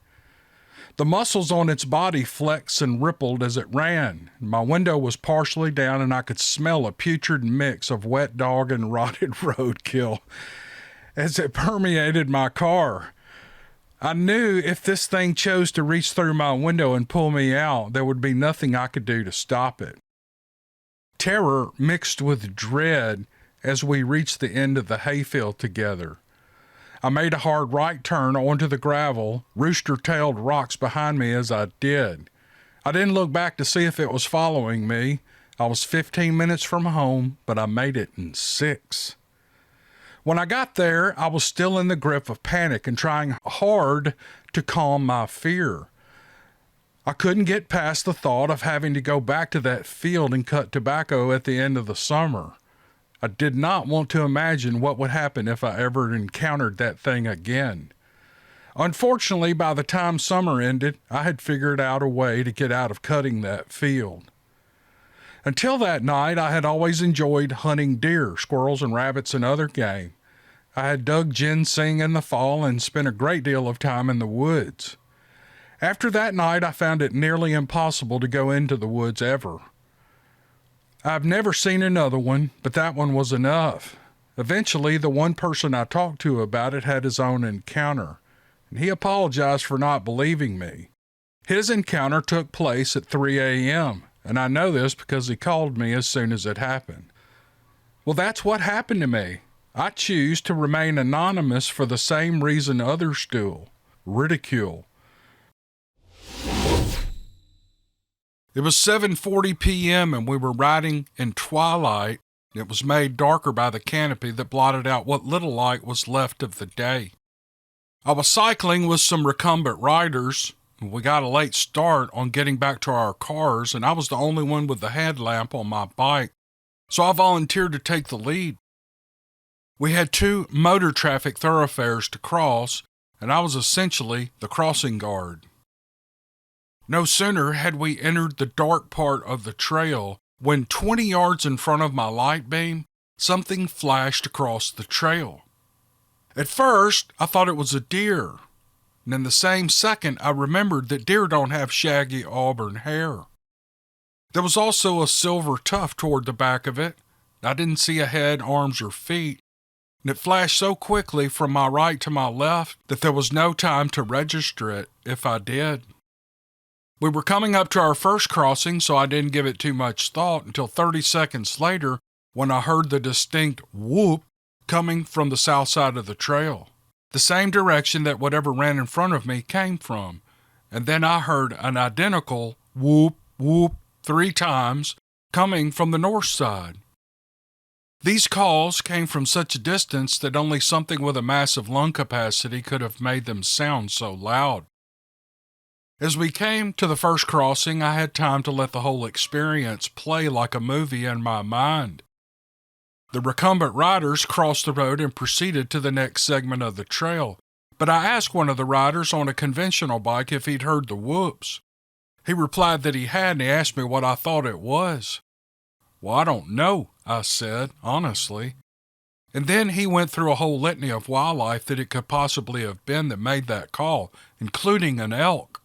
The muscles on its body flexed and rippled as it ran. My window was partially down and I could smell a putrid mix of wet dog and rotted roadkill as it permeated my car. I knew if this thing chose to reach through my window and pull me out, there would be nothing I could do to stop it. Terror mixed with dread as we reached the end of the hayfield together. I made a hard right turn onto the gravel, rooster-tailed rocks behind me as I did. I didn't look back to see if it was following me. I was 15 minutes from home, but I made it in 6. When I got there, I was still in the grip of panic and trying hard to calm my fear. I couldn't get past the thought of having to go back to that field and cut tobacco at the end of the summer. I did not want to imagine what would happen if I ever encountered that thing again. Unfortunately, by the time summer ended, I had figured out a way to get out of cutting that field. Until that night, I had always enjoyed hunting deer, squirrels, and rabbits and other game. I had dug ginseng in the fall and spent a great deal of time in the woods. After that night, I found it nearly impossible to go into the woods ever. I've never seen another one, but that one was enough. Eventually, the one person I talked to about it had his own encounter, and he apologized for not believing me. His encounter took place at 3 a.m., and I know this because he called me as soon as it happened. Well, that's what happened to me. I choose to remain anonymous for the same reason others do: ridicule. It was 7:40 p.m. and we were riding in twilight. It was made darker by the canopy that blotted out what little light was left of the day. I was cycling with some recumbent riders. We got a late start on getting back to our cars, and I was the only one with the headlamp on my bike, so I volunteered to take the lead. We had 2 motor traffic thoroughfares to cross, and I was essentially the crossing guard. No sooner had we entered the dark part of the trail when 20 yards in front of my light beam, something flashed across the trail. At first, I thought it was a deer, and in the same second, I remembered that deer don't have shaggy auburn hair. There was also a silver tuft toward the back of it. I didn't see a head, arms, or feet, and it flashed so quickly from my right to my left that there was no time to register it if I did. We were coming up to our first crossing, so I didn't give it too much thought until 30 seconds later when I heard the distinct whoop coming from the south side of the trail, the same direction that whatever ran in front of me came from. And then I heard an identical whoop, whoop 3 times coming from the north side. These calls came from such a distance that only something with a massive lung capacity could have made them sound so loud. As we came to the first crossing, I had time to let the whole experience play like a movie in my mind. The recumbent riders crossed the road and proceeded to the next segment of the trail, but I asked one of the riders on a conventional bike if he'd heard the whoops. He replied that he had, and he asked me what I thought it was. Well, I don't know, I said, honestly. And then he went through a whole litany of wildlife that it could possibly have been that made that call, including an elk.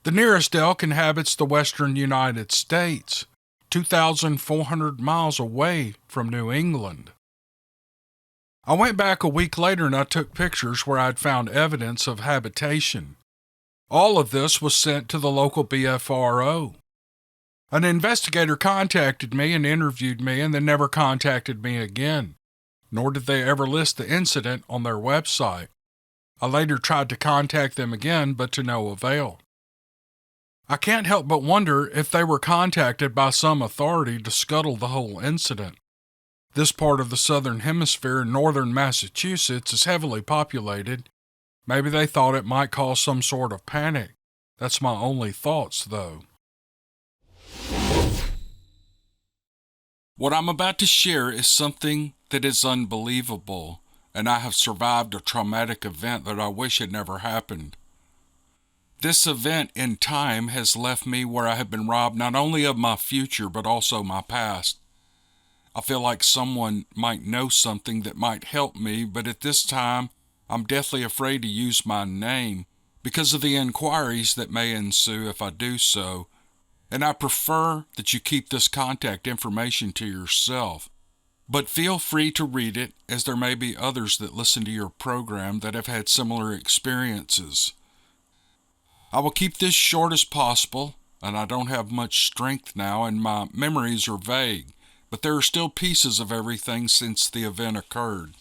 The nearest elk inhabits the western United States, 2,400 miles away from New England. I went back a week later and I took pictures where I'd found evidence of habitation. All of this was sent to the local BFRO. An investigator contacted me and interviewed me and then never contacted me again, nor did they ever list the incident on their website. I later tried to contact them again, but to no avail. I can't help but wonder if they were contacted by some authority to scuttle the whole incident. This part of the southern hemisphere in northern Massachusetts is heavily populated. Maybe they thought it might cause some sort of panic. That's my only thoughts, though. What I'm about to share is something that is unbelievable, and I have survived a traumatic event that I wish had never happened. This event in time has left me where I have been robbed not only of my future, but also my past. I feel like someone might know something that might help me, but at this time, I'm deathly afraid to use my name because of the inquiries that may ensue if I do so, and I prefer that you keep this contact information to yourself. But feel free to read it, as there may be others that listen to your program that have had similar experiences. I will keep this short as possible, and I don't have much strength now, and my memories are vague, but there are still pieces of everything since the event occurred.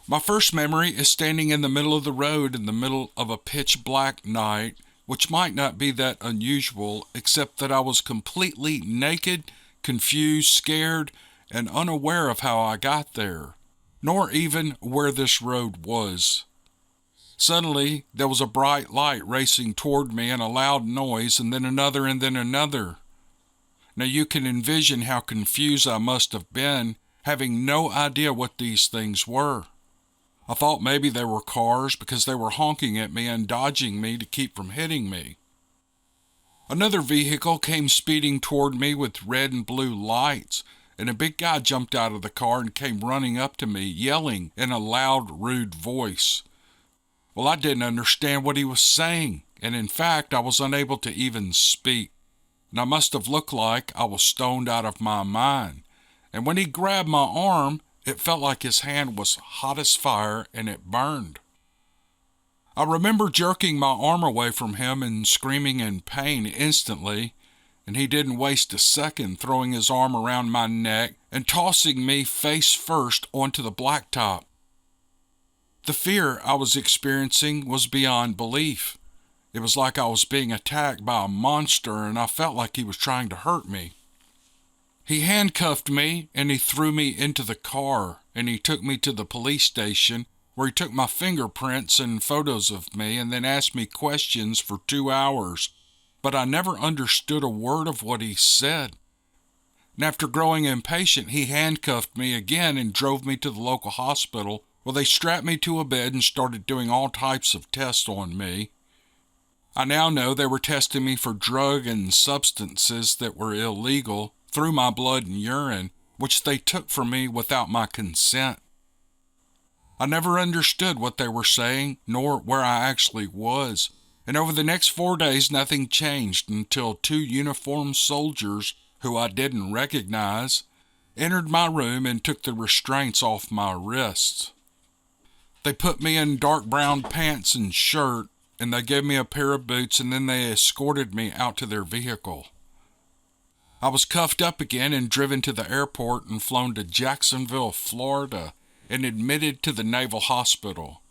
My first memory is standing in the middle of the road in the middle of a pitch black night, which might not be that unusual, except that I was completely naked, confused, scared, and unaware of how I got there, nor even where this road was. Suddenly, there was a bright light racing toward me and a loud noise, and then another, and then another. Now you can envision how confused I must have been, having no idea what these things were. I thought maybe they were cars because they were honking at me and dodging me to keep from hitting me. Another vehicle came speeding toward me with red and blue lights, and a big guy jumped out of the car and came running up to me, yelling in a loud, rude voice. Well, I didn't understand what he was saying, and in fact, I was unable to even speak, and I must have looked like I was stoned out of my mind. And when he grabbed my arm, it felt like his hand was hot as fire, and it burned. I remember jerking my arm away from him and screaming in pain instantly, and he didn't waste a second throwing his arm around my neck and tossing me face first onto the blacktop. The fear I was experiencing was beyond belief. It was like I was being attacked by a monster, and I felt like he was trying to hurt me. He handcuffed me, and he threw me into the car, and he took me to the police station, where he took my fingerprints and photos of me and then asked me questions for 2 hours, but I never understood a word of what he said. And after growing impatient, he handcuffed me again and drove me to the local hospital, where they strapped me to a bed and started doing all types of tests on me. I now know they were testing me for drug and substances that were illegal through my blood and urine, which they took from me without my consent. I never understood what they were saying, nor where I actually was, and over the next 4 days nothing changed until 2 uniformed soldiers, who I didn't recognize, entered my room and took the restraints off my wrists. They put me in dark brown pants and shirt, and they gave me a pair of boots, and then they escorted me out to their vehicle. I was cuffed up again and driven to the airport and flown to Jacksonville, Florida, and admitted to the Naval Hospital.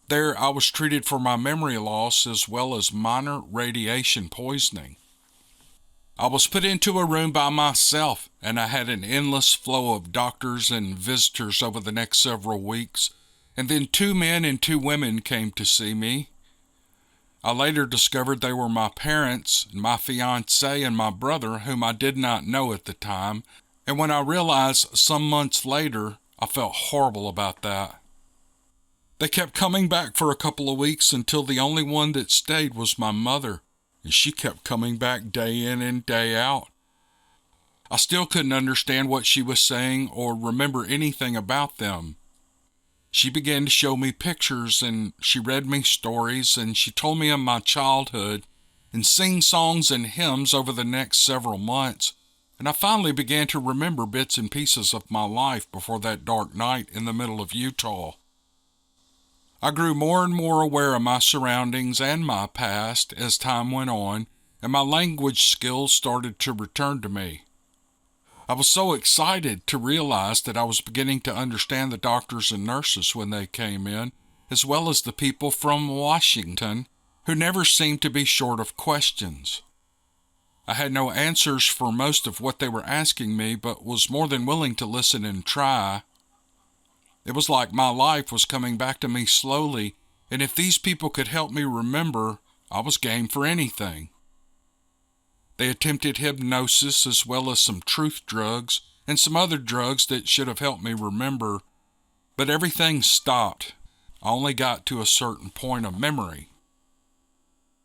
There I was treated for my memory loss as well as minor radiation poisoning. I was put into a room by myself, and I had an endless flow of doctors and visitors over the next several weeks, and then 2 men and 2 women came to see me. I later discovered they were my parents, and my fiancé, and my brother, whom I did not know at the time, and when I realized some months later, I felt horrible about that. They kept coming back for a couple of weeks until the only one that stayed was my mother, and she kept coming back day in and day out. I still couldn't understand what she was saying or remember anything about them. She began to show me pictures, and she read me stories, and she told me of my childhood and sang songs and hymns over the next several months, and I finally began to remember bits and pieces of my life before that dark night in the middle of Utah. I grew more and more aware of my surroundings and my past as time went on, and my language skills started to return to me. I was so excited to realize that I was beginning to understand the doctors and nurses when they came in, as well as the people from Washington, who never seemed to be short of questions. I had no answers for most of what they were asking me, but was more than willing to listen and try. It was like my life was coming back to me slowly, and if these people could help me remember, I was game for anything. They attempted hypnosis as well as some truth drugs and some other drugs that should have helped me remember, but everything stopped. I only got to a certain point of memory.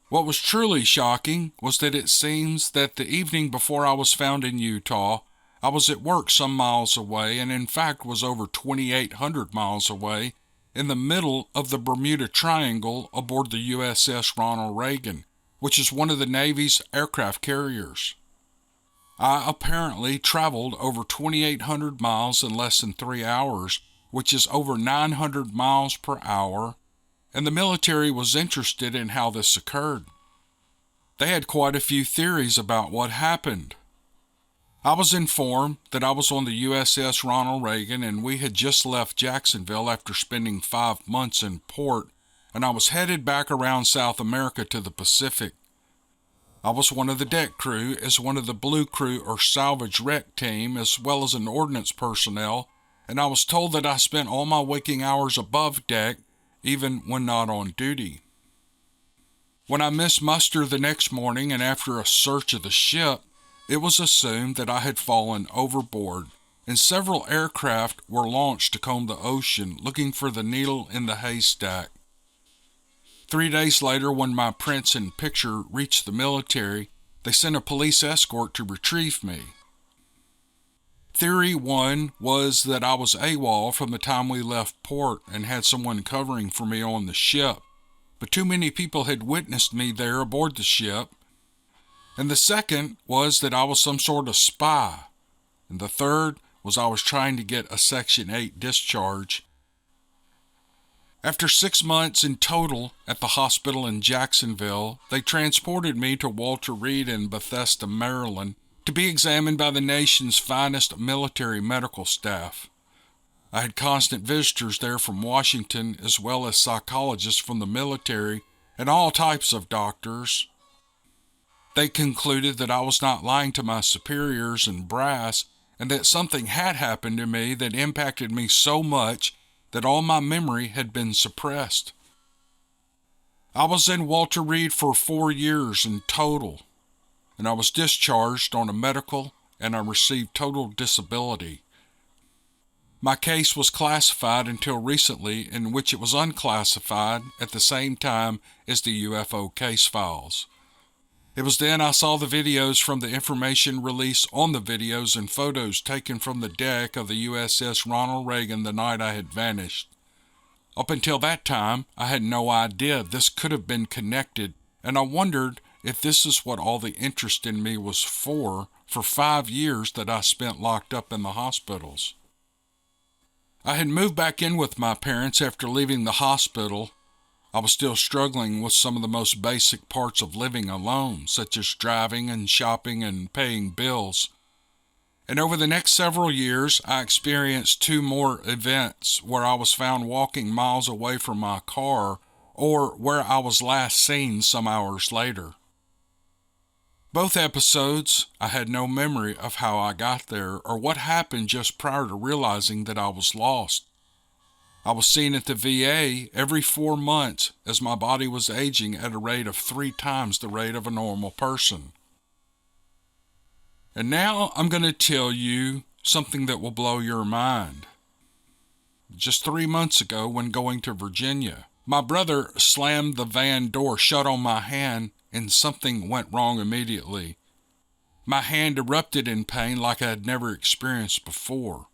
What was truly shocking was that it seems that the evening before I was found in Utah, I was at work some miles away, and in fact was over 2,800 miles away, in the middle of the Bermuda Triangle aboard the USS Ronald Reagan, which is one of the Navy's aircraft carriers. I apparently traveled over 2,800 miles in less than 3 hours, which is over 900 miles per hour, and the military was interested in how this occurred. They had quite a few theories about what happened. I was informed that I was on the USS Ronald Reagan and we had just left Jacksonville after spending 5 months in port, and I was headed back around South America to the Pacific. I was one of the deck crew as one of the blue crew or salvage wreck team as well as an ordnance personnel, and I was told that I spent all my waking hours above deck even when not on duty. When I missed muster the next morning and after a search of the ship, it was assumed that I had fallen overboard, and several aircraft were launched to comb the ocean looking for the needle in the haystack. 3 days later, when my prints and picture reached the military, they sent a police escort to retrieve me. Theory 1 was that I was AWOL from the time we left port and had someone covering for me on the ship, but too many people had witnessed me there aboard the ship. And the second was that I was some sort of spy. And the third was I was trying to get a Section 8 discharge. After 6 months in total at the hospital in Jacksonville, they transported me to Walter Reed in Bethesda, Maryland, to be examined by the nation's finest military medical staff. I had constant visitors there from Washington as well as psychologists from the military and all types of doctors. They concluded that I was not lying to my superiors and brass, and that something had happened to me that impacted me so much that all my memory had been suppressed. I was in Walter Reed for 4 years in total, and I was discharged on a medical, and I received total disability. My case was classified until recently, in which it was unclassified at the same time as the UFO case files. It was then I saw the videos from the information release on the videos and photos taken from the deck of the USS Ronald Reagan the night I had vanished. Up until that time, I had no idea this could have been connected, and I wondered if this is what all the interest in me was for 5 years that I spent locked up in the hospitals. I had moved back in with my parents after leaving the hospital. I was still struggling with some of the most basic parts of living alone, such as driving and shopping and paying bills. And over the next several years, I experienced 2 more events where I was found walking miles away from my car, or where I was last seen some hours later. Both episodes, I had no memory of how I got there or what happened just prior to realizing that I was lost. I was seen at the VA every 4 months as my body was aging at a rate of 3 times the rate of a normal person. And now I'm going to tell you something that will blow your mind. Just 3 months ago, when going to Virginia, my brother slammed the van door shut on my hand and something went wrong immediately. My hand erupted in pain like I had never experienced before.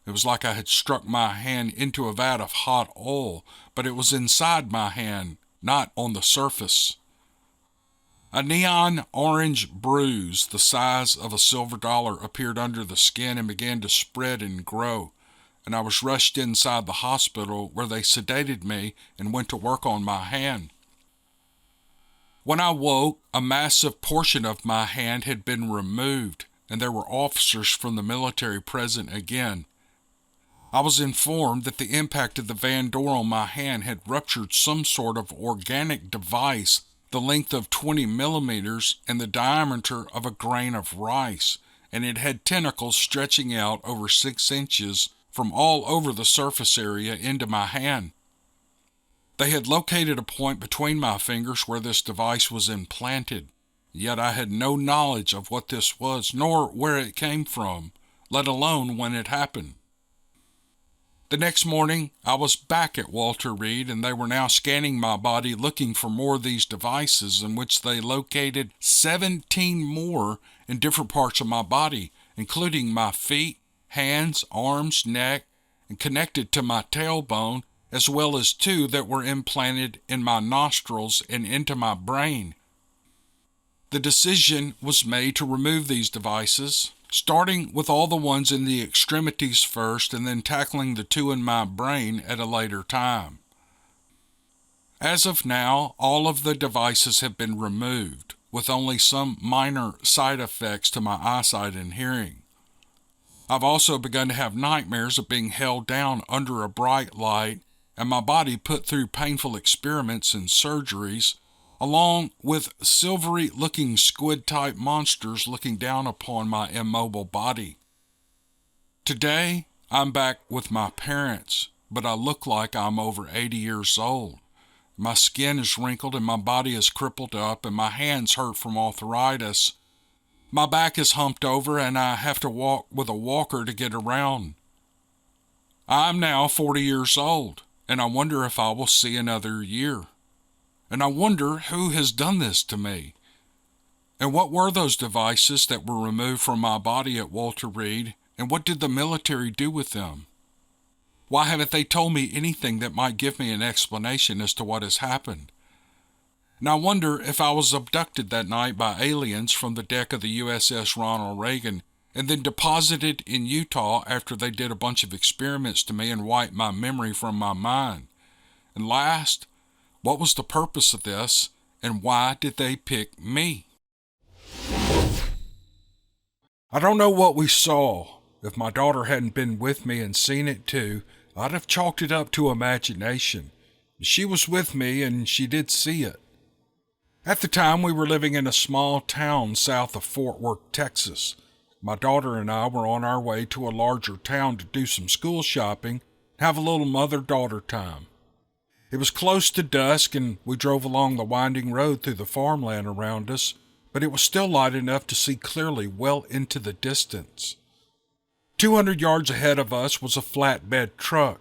It was like I had struck my hand into a vat of hot oil, but it was inside my hand, not on the surface. A neon orange bruise the size of a silver dollar appeared under the skin and began to spread and grow, and I was rushed inside the hospital where they sedated me and went to work on my hand. When I woke, a massive portion of my hand had been removed, and there were officers from the military present again. I was informed that the impact of the van door on my hand had ruptured some sort of organic device the length of 20 millimeters and the diameter of a grain of rice, and it had tentacles stretching out over 6 inches from all over the surface area into my hand. They had located a point between my fingers where this device was implanted, yet I had no knowledge of what this was, nor where it came from, let alone when it happened. The next morning, I was back at Walter Reed, and they were now scanning my body looking for more of these devices, in which they located 17 more in different parts of my body, including my feet, hands, arms, neck, and connected to my tailbone, as well as 2 that were implanted in my nostrils and into my brain. The decision was made to remove these devices, starting with all the ones in the extremities first and then tackling the 2 in my brain at a later time. As of now, all of the devices have been removed, with only some minor side effects to my eyesight and hearing. I've also begun to have nightmares of being held down under a bright light and my body put through painful experiments and surgeries, along with silvery-looking squid-type monsters looking down upon my immobile body. Today, I'm back with my parents, but I look like I'm over 80 years old. My skin is wrinkled and my body is crippled up and my hands hurt from arthritis. My back is humped over and I have to walk with a walker to get around. I'm now 40 years old, and I wonder if I will see another year. And I wonder who has done this to me. And what were those devices that were removed from my body at Walter Reed, and what did the military do with them? Why haven't they told me anything that might give me an explanation as to what has happened? And I wonder if I was abducted that night by aliens from the deck of the USS Ronald Reagan and then deposited in Utah after they did a bunch of experiments to me and wiped my memory from my mind. And last, what was the purpose of this and why did they pick me? I don't know what we saw. If my daughter hadn't been with me and seen it too, I'd have chalked it up to imagination. She was with me and she did see it. At the time, we were living in a small town south of Fort Worth, Texas. My daughter and I were on our way to a larger town to do some school shopping, have a little mother-daughter time. It was close to dusk and we drove along the winding road through the farmland around us, but it was still light enough to see clearly well into the distance. 200 yards ahead of us was a flatbed truck.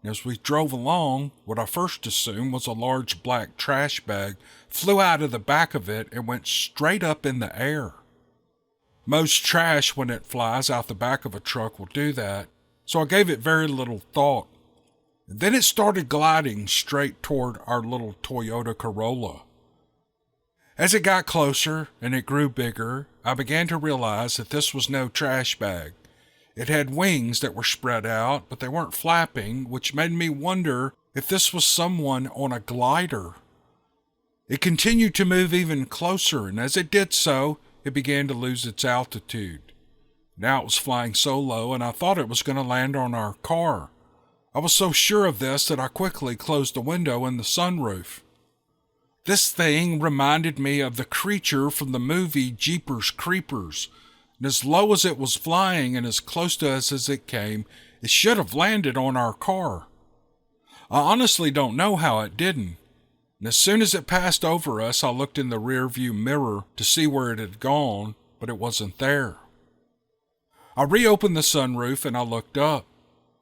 As we drove along, what I first assumed was a large black trash bag flew out of the back of it and went straight up in the air. Most trash, when it flies out the back of a truck, will do that, so I gave it very little thought. And then it started gliding straight toward our little Toyota Corolla. As it got closer and it grew bigger, I began to realize that this was no trash bag. It had wings that were spread out, but they weren't flapping, which made me wonder if this was someone on a glider. It continued to move even closer, and as it did so, it began to lose its altitude. Now it was flying so low, and I thought it was going to land on our car. I was so sure of this that I quickly closed the window in the sunroof. This thing reminded me of the creature from the movie Jeepers Creepers. And as low as it was flying and as close to us as it came, it should have landed on our car. I honestly don't know how it didn't. And as soon as it passed over us, I looked in the rearview mirror to see where it had gone, but it wasn't there. I reopened the sunroof and I looked up.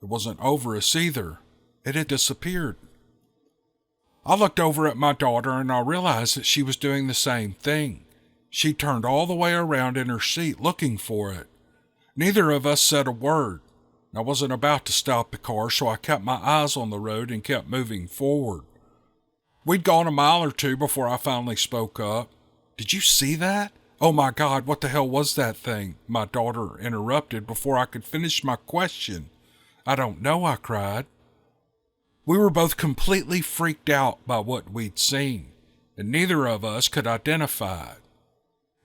It wasn't over us either. It had disappeared. I looked over at my daughter and I realized that she was doing the same thing. She turned all the way around in her seat looking for it. Neither of us said a word. I wasn't about to stop the car, so I kept my eyes on the road and kept moving forward. We'd gone a mile or two before I finally spoke up. "Did you see that? Oh my God, what the hell was that thing?" my daughter interrupted before I could finish my question. "I don't know," I cried. We were both completely freaked out by what we'd seen, and neither of us could identify it.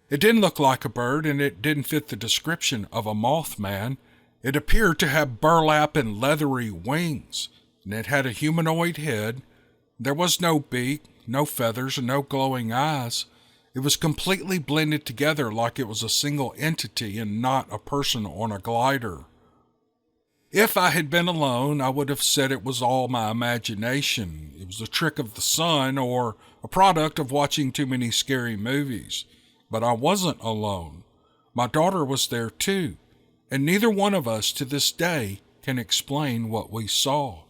It didn't look like a bird, and it didn't fit the description of a mothman. It appeared to have burlap and leathery wings, and it had a humanoid head. There was no beak, no feathers, and no glowing eyes. It was completely blended together like it was a single entity and not a person on a glider. If I had been alone, I would have said it was all my imagination. It was a trick of the sun or a product of watching too many scary movies. But I wasn't alone. My daughter was there too, and neither one of us to this day can explain what we saw.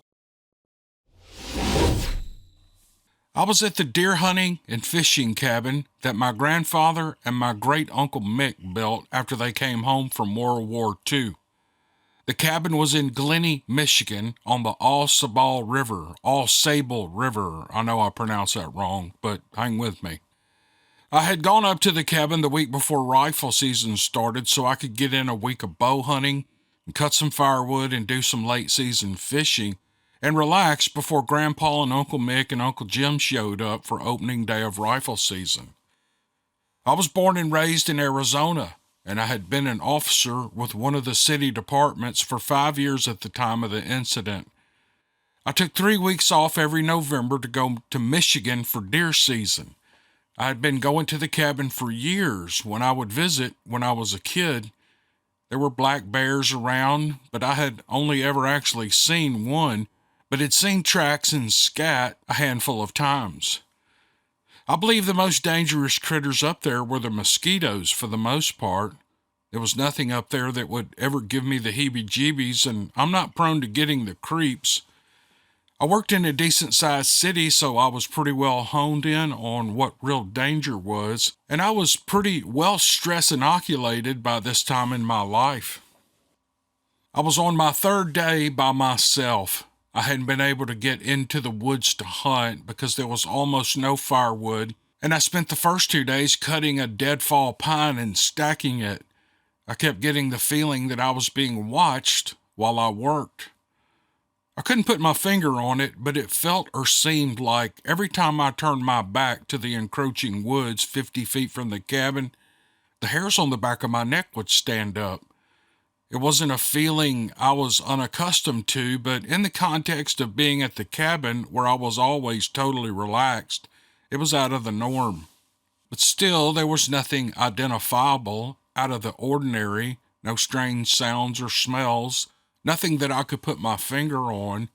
I was at the deer hunting and fishing cabin that my grandfather and my great-uncle Mick built after they came home from World War II. The cabin was in Glenny, Michigan, on the All Sable River. I know I pronounced that wrong, but hang with me. I had gone up to the cabin the week before rifle season started so I could get in a week of bow hunting and cut some firewood and do some late season fishing and relax before Grandpa and Uncle Mick and Uncle Jim showed up for opening day of rifle season. I was born and raised in Arizona, and I had been an officer with one of the city departments for 5 years at the time of the incident. I took 3 weeks off every November to go to Michigan for deer season. I had been going to the cabin for years when I would visit when I was a kid. There were black bears around, but I had only ever actually seen one, but had seen tracks and scat a handful of times. I believe the most dangerous critters up there were the mosquitoes for the most part. There was nothing up there that would ever give me the heebie-jeebies, and I'm not prone to getting the creeps. I worked in a decent-sized city, so I was pretty well honed in on what real danger was, and I was pretty well stress inoculated by this time in my life. I was on my 3rd day by myself. I hadn't been able to get into the woods to hunt because there was almost no firewood, and I spent the first 2 days cutting a deadfall pine and stacking it. I kept getting the feeling that I was being watched while I worked. I couldn't put my finger on it, but it felt or seemed like every time I turned my back to the encroaching woods 50 feet from the cabin, the hairs on the back of my neck would stand up. It wasn't a feeling I was unaccustomed to, but in the context of being at the cabin where I was always totally relaxed, it was out of the norm. But still, there was nothing identifiable, out of the ordinary, no strange sounds or smells, nothing that I could put my finger on,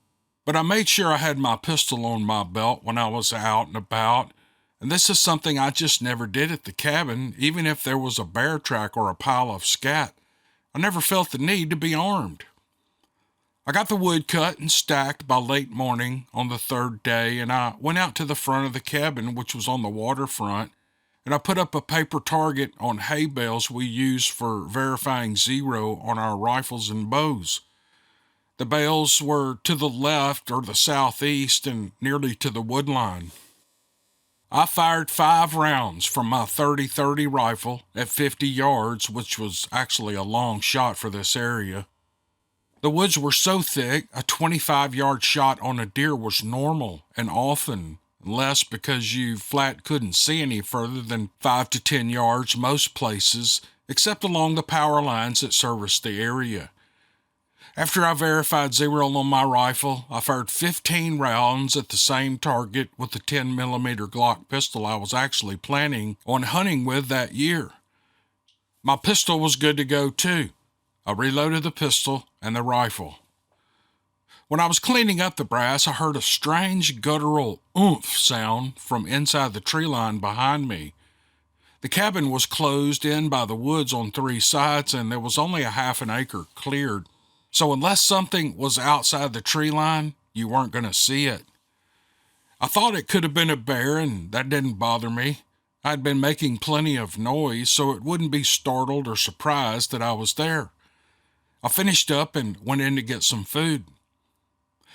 but I made sure I had my pistol on my belt when I was out and about, and this is something I just never did at the cabin, even if there was a bear track or a pile of scat. I never felt the need to be armed. I got the wood cut and stacked by late morning on the 3rd day, and I went out to the front of the cabin, which was on the waterfront, and I put up a paper target on hay bales we use for verifying zero on our rifles and bows. The bales were to the left or the southeast and nearly to the wood line. I fired 5 rounds from my 30-30 rifle at 50 yards, which was actually a long shot for this area. The woods were so thick, a 25-yard shot on a deer was normal and often less because you flat couldn't see any further than 5 to 10 yards most places, except along the power lines that serviced the area. After I verified zero on my rifle, I fired 15 rounds at the same target with the 10mm Glock pistol I was actually planning on hunting with that year. My pistol was good to go too. I reloaded the pistol and the rifle. When I was cleaning up the brass, I heard a strange guttural oomph sound from inside the tree line behind me. The cabin was closed in by the woods on 3 sides, and there was only a half an acre cleared. So unless something was outside the tree line, you weren't going to see it. I thought it could have been a bear, and that didn't bother me. I'd been making plenty of noise, so it wouldn't be startled or surprised that I was there. I finished up and went in to get some food.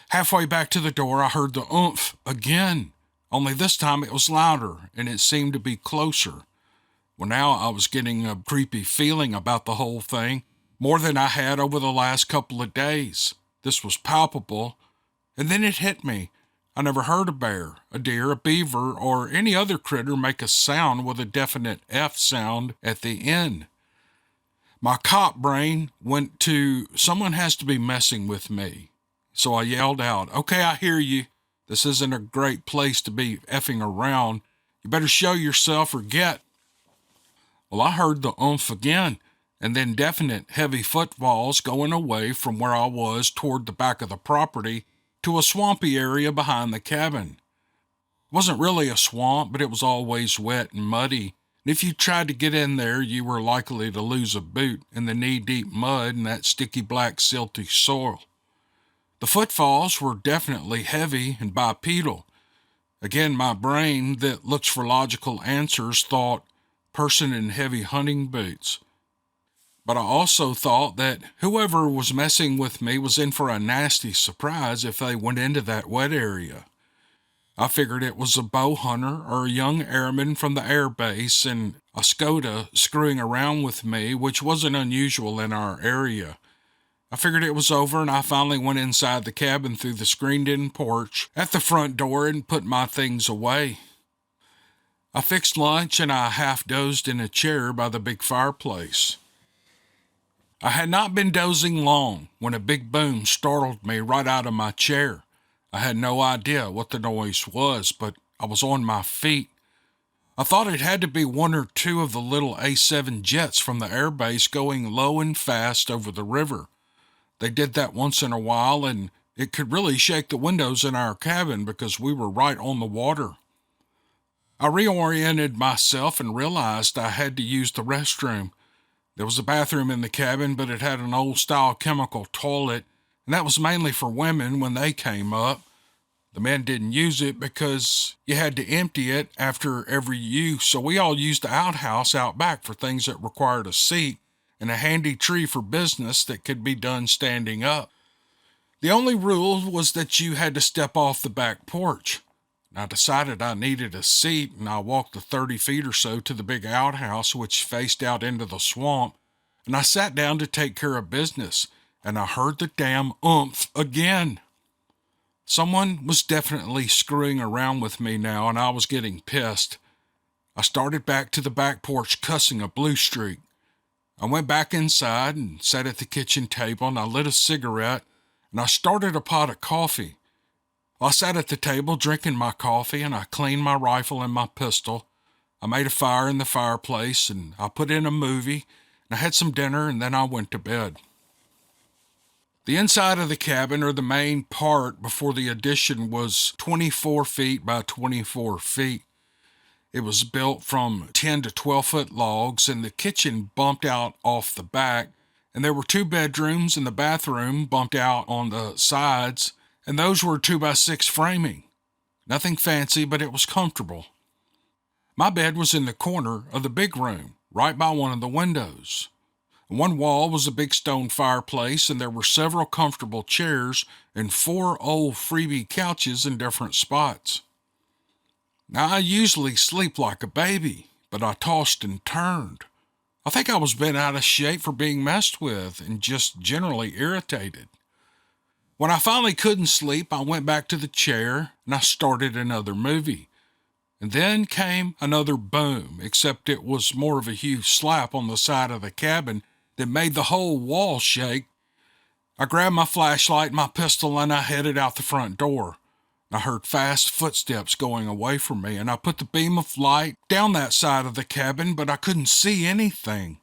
Halfway back to the door, I heard the oomph again, only this time it was louder, and it seemed to be closer. Well, now I was getting a creepy feeling about the whole thing, more than I had over the last couple of days. This was palpable, and then it hit me. I never heard a bear, a deer, a beaver, or any other critter make a sound with a definite F sound at the end. My cop brain went to, someone has to be messing with me. So I yelled out, "Okay, I hear you. This isn't a great place to be effing around. You better show yourself or get." Well, I heard the oomph again, and then definite heavy footfalls going away from where I was toward the back of the property to a swampy area behind the cabin. It wasn't really a swamp, but it was always wet and muddy, and if you tried to get in there, you were likely to lose a boot in the knee-deep mud and that sticky black silty soil. The footfalls were definitely heavy and bipedal. Again, my brain that looks for logical answers thought person in heavy hunting boots. but I also thought that whoever was messing with me was in for a nasty surprise if they went into that wet area. I figured it was a bow hunter or a young airman from the air base in Oscoda screwing around with me, which wasn't unusual in our area. I figured it was over, and I finally went inside the cabin through the screened-in porch at the front door and put my things away. I fixed lunch, and I half-dozed in a chair by the big fireplace. I had not been dozing long when a big boom startled me right out of my chair. I had no idea what the noise was, but I was on my feet. I thought it had to be one or two of the little A-7 jets from the airbase going low and fast over the river. They did that once in a while, and it could really shake the windows in our cabin because we were right on the water. I reoriented myself and realized I had to use the restroom. There was a bathroom in the cabin, but it had an old-style chemical toilet, and that was mainly for women when they came up. The men didn't use it because you had to empty it after every use, so we all used the outhouse out back for things that required a seat and a handy tree for business that could be done standing up. The only rule was that you had to step off the back porch. I decided I needed a seat, and I walked the 30 feet or so to the big outhouse, which faced out into the swamp, and I sat down to take care of business, and I heard the damn oomph again. Someone was definitely screwing around with me now, and I was getting pissed. I started back to the back porch cussing a blue streak. I went back inside and sat at the kitchen table, and I lit a cigarette, and I started a pot of coffee. I sat at the table drinking my coffee, and I cleaned my rifle and my pistol. I made a fire in the fireplace, and I put in a movie, and I had some dinner, and then I went to bed. The inside of the cabin, or the main part before the addition, was 24 feet by 24 feet. It was built from 10 to 12-foot logs, and the kitchen bumped out off the back, and there were 2 bedrooms, and the bathroom bumped out on the sides, and those were 2x6 framing. Nothing fancy, but it was comfortable. My bed was in the corner of the big room, right by one of the windows. On one wall was a big stone fireplace, and there were several comfortable chairs and 4 old freebie couches in different spots. Now, I usually sleep like a baby, but I tossed and turned. I think I was bent out of shape for being messed with and just generally irritated. When I finally couldn't sleep, I went back to the chair and I started another movie. And then came another boom, except it was more of a huge slap on the side of the cabin that made the whole wall shake. I grabbed my flashlight and my pistol and I headed out the front door. I heard fast footsteps going away from me, and I put the beam of light down that side of the cabin, but I couldn't see anything.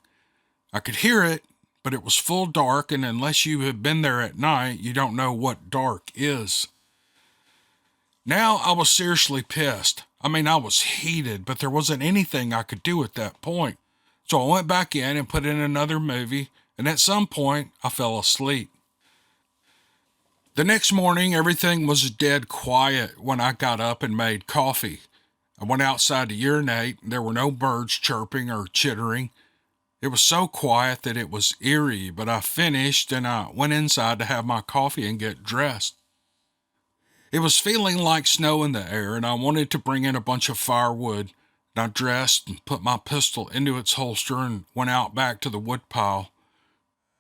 I could hear it, but it was full dark, and unless you have been there at night, you don't know what dark is. Now I was seriously pissed. I was heated, but there wasn't anything I could do at that point. So I went back in and put in another movie, and at some point, I fell asleep. The next morning, everything was dead quiet when I got up and made coffee. I went outside to urinate, and there were no birds chirping or chittering. It was so quiet that it was eerie, but I finished and I went inside to have my coffee and get dressed. It was feeling like snow in the air, and I wanted to bring in a bunch of firewood. I dressed and put my pistol into its holster and went out back to the woodpile.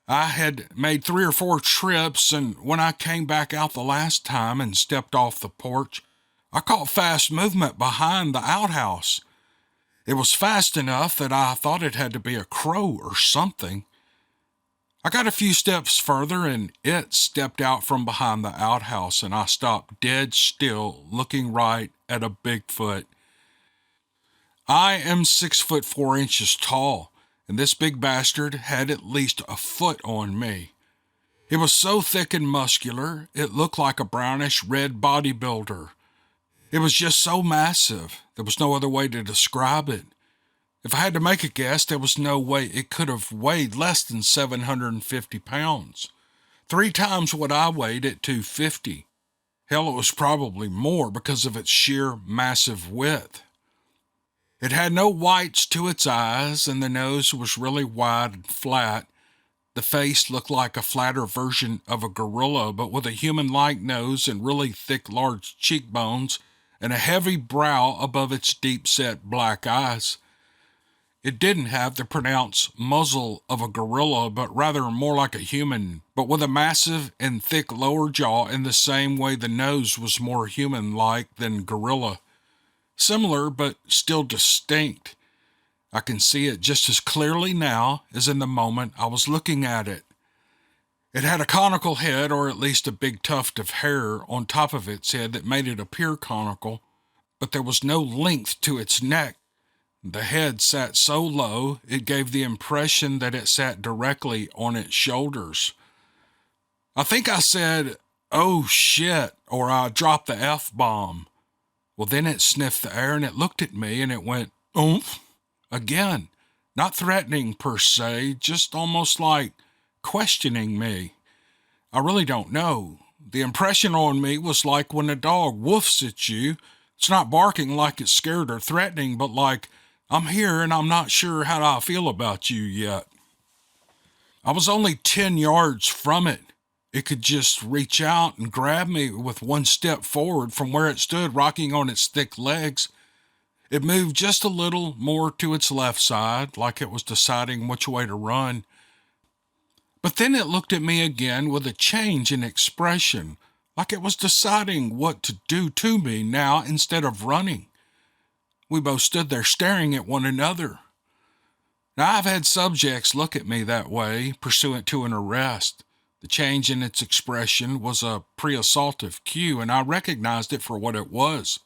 I had made 3 or 4 trips, and when I came back out the last time and stepped off the porch, I caught fast movement behind the outhouse. It was fast enough that I thought it had to be a crow or something. I got a few steps further, and it stepped out from behind the outhouse, and I stopped dead still, looking right at a Bigfoot. I am 6'4" tall, and this big bastard had at least a foot on me. It was so thick and muscular, it looked like a brownish-red bodybuilder. It was just so massive, there was no other way to describe it. If I had to make a guess, there was no way it could have weighed less than 750 pounds. 3 times what I weighed at 250. Hell, it was probably more because of its sheer massive width. It had no whites to its eyes, and the nose was really wide and flat, The face looked like a flatter version of a gorilla, but with a human-like nose and really thick, large cheekbones and a heavy brow above its deep-set black eyes. It didn't have the pronounced muzzle of a gorilla, but rather more like a human, but with a massive and thick lower jaw in the same way the nose was more human-like than gorilla. Similar, but still distinct. I can see it just as clearly now as in the moment I was looking at it. It had a conical head, or at least a big tuft of hair on top of its head that made it appear conical, but there was no length to its neck. The head sat so low, it gave the impression that it sat directly on its shoulders. I think I said, "Oh shit," or I dropped the F-bomb. Well, then it sniffed the air and it looked at me and it went, "Oomph," again. Not threatening per se, just almost like questioning me. I really don't know. The impression on me was like when a dog woofs at you. It's not barking like it's scared or threatening, but like, "I'm here and I'm not sure how I feel about you yet." I was only 10 yards from it. It could just reach out and grab me with one step forward from where it stood rocking on its thick legs. It moved just a little more to its left side, like it was deciding which way to run. But then it looked at me again with a change in expression, like it was deciding what to do to me now instead of running. We both stood there staring at one another. Now, I've had subjects look at me that way, pursuant to an arrest. The change in its expression was a pre-assaultive cue, and I recognized it for what it was.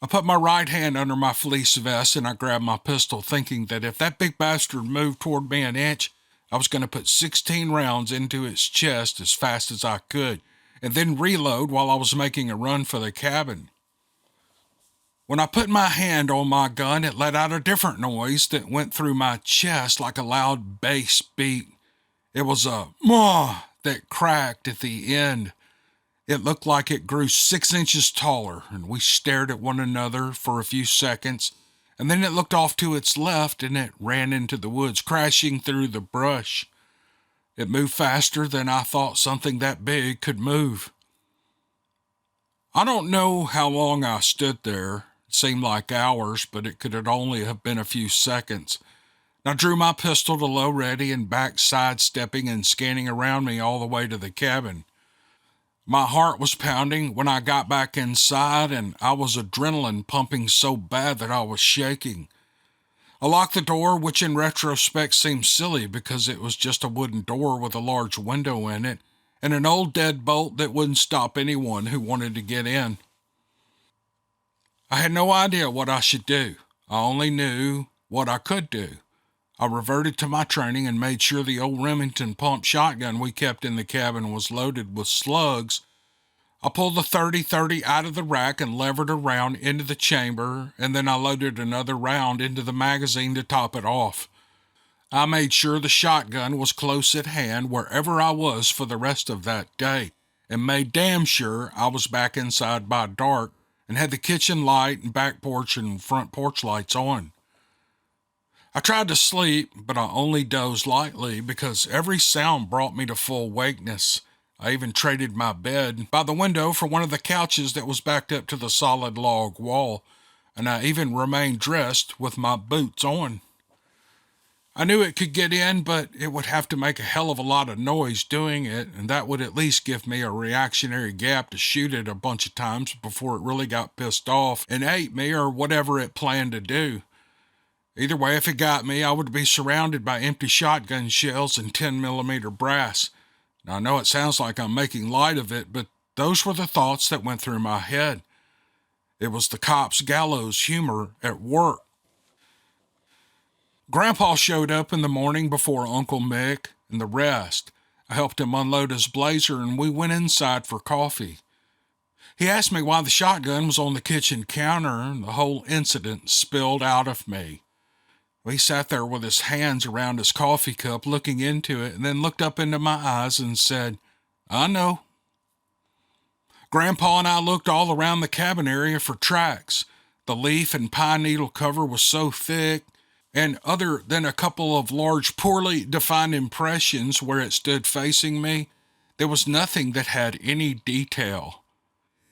I put my right hand under my fleece vest and I grabbed my pistol, thinking that if that big bastard moved toward me an inch, I was going to put 16 rounds into its chest as fast as I could, and then reload while I was making a run for the cabin. When I put my hand on my gun, it let out a different noise that went through my chest like a loud bass beat. It was a "Mah" that cracked at the end. It looked like it grew 6 inches taller, and we stared at one another for a few seconds, and then it looked off to its left and it ran into the woods, crashing through the brush. It moved faster than I thought something that big could move. I don't know how long I stood there. It seemed like hours, but it could only have been a few seconds. I drew my pistol to low ready and back sidestepping and scanning around me all the way to the cabin. My heart was pounding when I got back inside, and I was adrenaline pumping so bad that I was shaking. I locked the door, which in retrospect seemed silly because it was just a wooden door with a large window in it and an old deadbolt that wouldn't stop anyone who wanted to get in. I had no idea what I should do. I only knew what I could do. I reverted to my training and made sure the old Remington pump shotgun we kept in the cabin was loaded with slugs. I pulled the 30-30 out of the rack and levered around into the chamber, and then I loaded another round into the magazine to top it off. I made sure the shotgun was close at hand wherever I was for the rest of that day, and made damn sure I was back inside by dark and had the kitchen light and back porch and front porch lights on. I tried to sleep, but I only dozed lightly because every sound brought me to full wakeness. I even traded my bed by the window for one of the couches that was backed up to the solid log wall, and I even remained dressed with my boots on. I knew it could get in, but it would have to make a hell of a lot of noise doing it, and that would at least give me a reactionary gap to shoot it a bunch of times before it really got pissed off and ate me or whatever it planned to do. Either way, if it got me, I would be surrounded by empty shotgun shells and 10mm brass. Now, I know it sounds like I'm making light of it, but those were the thoughts that went through my head. It was the cops' gallows humor at work. Grandpa showed up in the morning before Uncle Mick and the rest. I helped him unload his blazer and we went inside for coffee. He asked me why the shotgun was on the kitchen counter, and the whole incident spilled out of me. He sat there with his hands around his coffee cup looking into it and then looked up into my eyes and said, "I know." Grandpa and I looked all around the cabin area for tracks. The leaf and pine needle cover was so thick, And other than a couple of large, poorly defined impressions where it stood facing me, there was nothing that had any detail.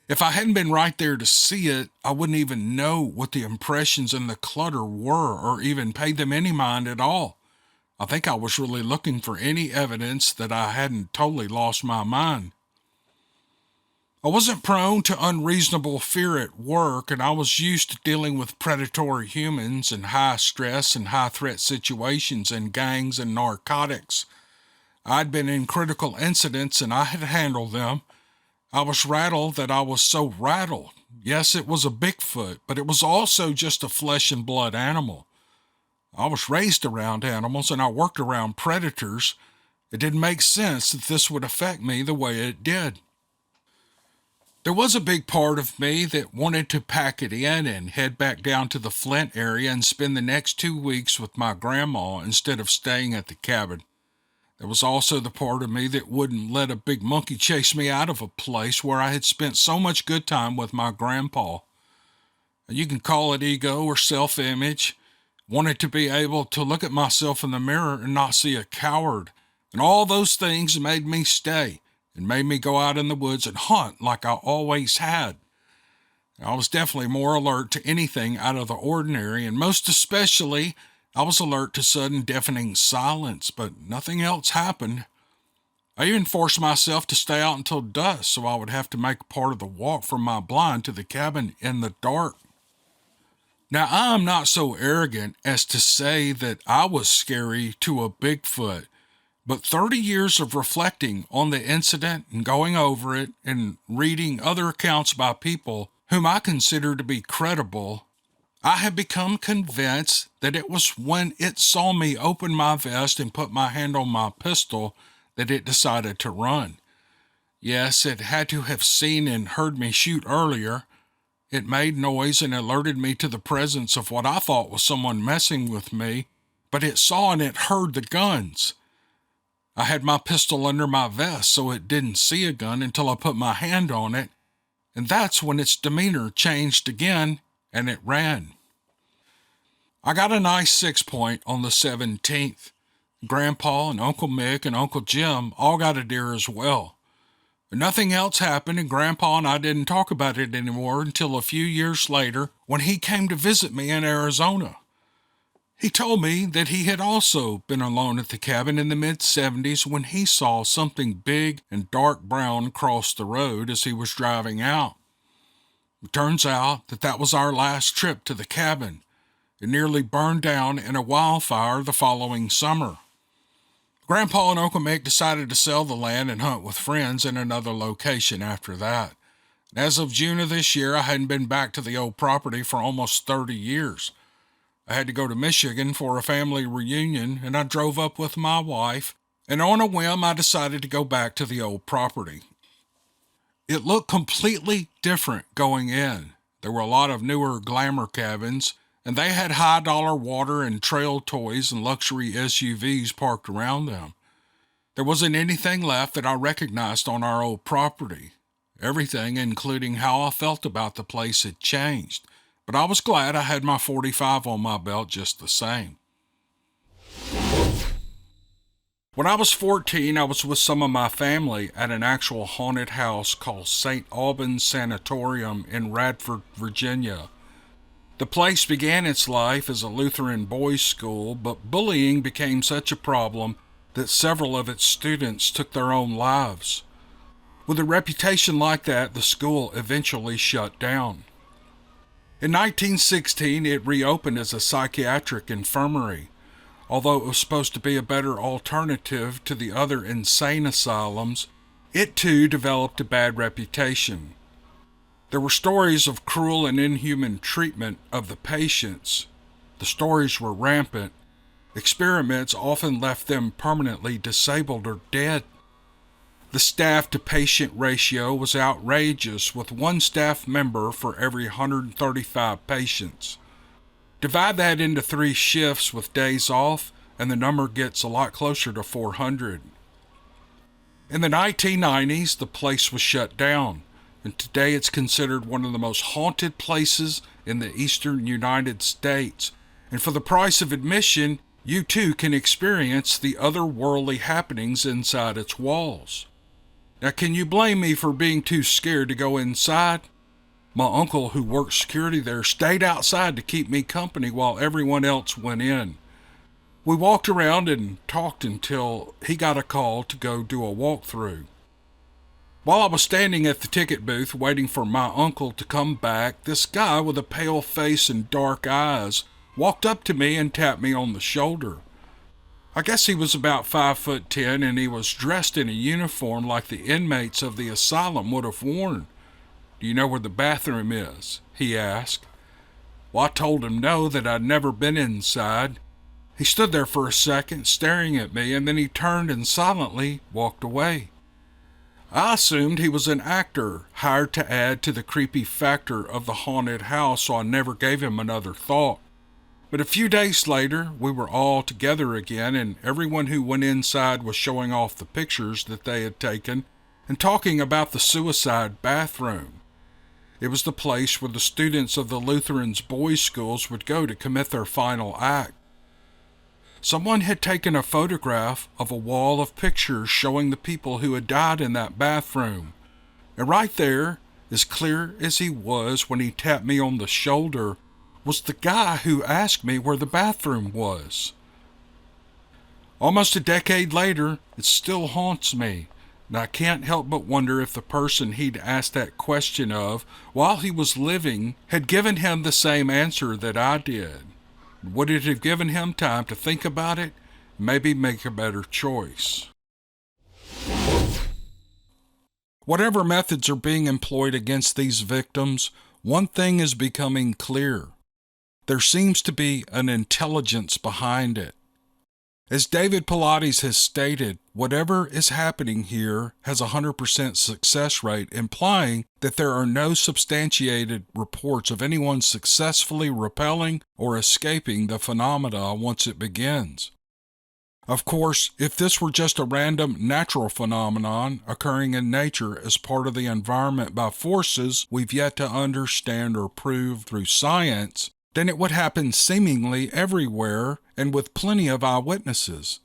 If I hadn't been right there to see it, I wouldn't even know what the impressions and the clutter were or even pay them any mind at all. I think I was really looking for any evidence that I hadn't totally lost my mind. I wasn't prone to unreasonable fear at work, and I was used to dealing with predatory humans and high stress and high threat situations and gangs and narcotics. I'd been in critical incidents and I had handled them. I was rattled that I was so rattled. Yes, it was a Bigfoot, but it was also just a flesh and blood animal. I was raised around animals and I worked around predators. It didn't make sense that this would affect me the way it did. There was a big part of me that wanted to pack it in and head back down to the Flint area and spend the next 2 weeks with my grandma instead of staying at the cabin. There was also the part of me that wouldn't let a big monkey chase me out of a place where I had spent so much good time with my grandpa. You can call it ego or self-image. Wanted to be able to look at myself in the mirror and not see a coward. And all those things made me stay and made me go out in the woods and hunt like I always had. I was definitely more alert to anything out of the ordinary, and most especially, I was alert to sudden deafening silence, but nothing else happened. I even forced myself to stay out until dusk so I would have to make part of the walk from my blind to the cabin in the dark. Now, I'm not so arrogant as to say that I was scary to a Bigfoot, but 30 years of reflecting on the incident and going over it and reading other accounts by people whom I consider to be credible, I have become convinced that it was when it saw me open my vest and put my hand on my pistol that it decided to run. Yes, it had to have seen and heard me shoot earlier. It made noise and alerted me to the presence of what I thought was someone messing with me, but it saw and it heard the guns. I had my pistol under my vest, so it didn't see a gun until I put my hand on it, and that's when its demeanor changed again, and it ran. I got a nice 6-point on the 17th. Grandpa and Uncle Mick and Uncle Jim all got a deer as well. But nothing else happened, and Grandpa and I didn't talk about it anymore until a few years later when he came to visit me in Arizona. He told me that he had also been alone at the cabin in the mid-70s when he saw something big and dark brown cross the road as he was driving out. It turns out that was our last trip to the cabin. It nearly burned down in a wildfire the following summer. Grandpa and Uncle Mick decided to sell the land and hunt with friends in another location after that. As of June of this year, I hadn't been back to the old property for almost 30 years. I had to go to Michigan for a family reunion, and I drove up with my wife, and on a whim, I decided to go back to the old property. It looked completely different going in. There were a lot of newer glamour cabins, and they had high-dollar water and trail toys and luxury SUVs parked around them. There wasn't anything left that I recognized on our old property. Everything, including how I felt about the place, had changed. But I was glad I had my 45 on my belt just the same. When I was 14, I was with some of my family at an actual haunted house called St. Albans Sanatorium in Radford, Virginia. The place began its life as a Lutheran boys' school, but bullying became such a problem that several of its students took their own lives. With a reputation like that, the school eventually shut down. In 1916, it reopened as a psychiatric infirmary. Although it was supposed to be a better alternative to the other insane asylums, it too developed a bad reputation. There were stories of cruel and inhuman treatment of the patients. The stories were rampant. Experiments often left them permanently disabled or dead. The staff-to-patient ratio was outrageous, with one staff member for every 135 patients. Divide that into 3 shifts with days off, and the number gets a lot closer to 400. In the 1990s, the place was shut down, and today it's considered one of the most haunted places in the eastern United States, And for the price of admission, you too can experience the otherworldly happenings inside its walls. Now, can you blame me for being too scared to go inside? My uncle, who worked security there, stayed outside to keep me company while everyone else went in. We walked around and talked until he got a call to go do a walkthrough. While I was standing at the ticket booth waiting for my uncle to come back, this guy with a pale face and dark eyes walked up to me and tapped me on the shoulder. I guess he was about 5'10" and he was dressed in a uniform like the inmates of the asylum would have worn. "Do you know where the bathroom is?" he asked. Well, I told him no, that I'd never been inside. He stood there for a second, staring at me, and then he turned and silently walked away. I assumed he was an actor, hired to add to the creepy factor of the haunted house, so I never gave him another thought. But a few days later, we were all together again, and everyone who went inside was showing off the pictures that they had taken and talking about the suicide bathroom. It was the place where the students of the Lutherans' boys' schools would go to commit their final act. Someone had taken a photograph of a wall of pictures showing the people who had died in that bathroom. And right there, as clear as he was when he tapped me on the shoulder, was the guy who asked me where the bathroom was. Almost a decade later, it still haunts me, and I can't help but wonder if the person he'd asked that question of while he was living had given him the same answer that I did. Would it have given him time to think about it? Maybe make a better choice. Whatever methods are being employed against these victims, one thing is becoming clear. There seems to be an intelligence behind it. As David Pilates has stated, whatever is happening here has a 100% success rate, implying that there are no substantiated reports of anyone successfully repelling or escaping the phenomena once it begins. Of course, if this were just a random natural phenomenon occurring in nature as part of the environment by forces we've yet to understand or prove through science, then it would happen seemingly everywhere and with plenty of eyewitnesses.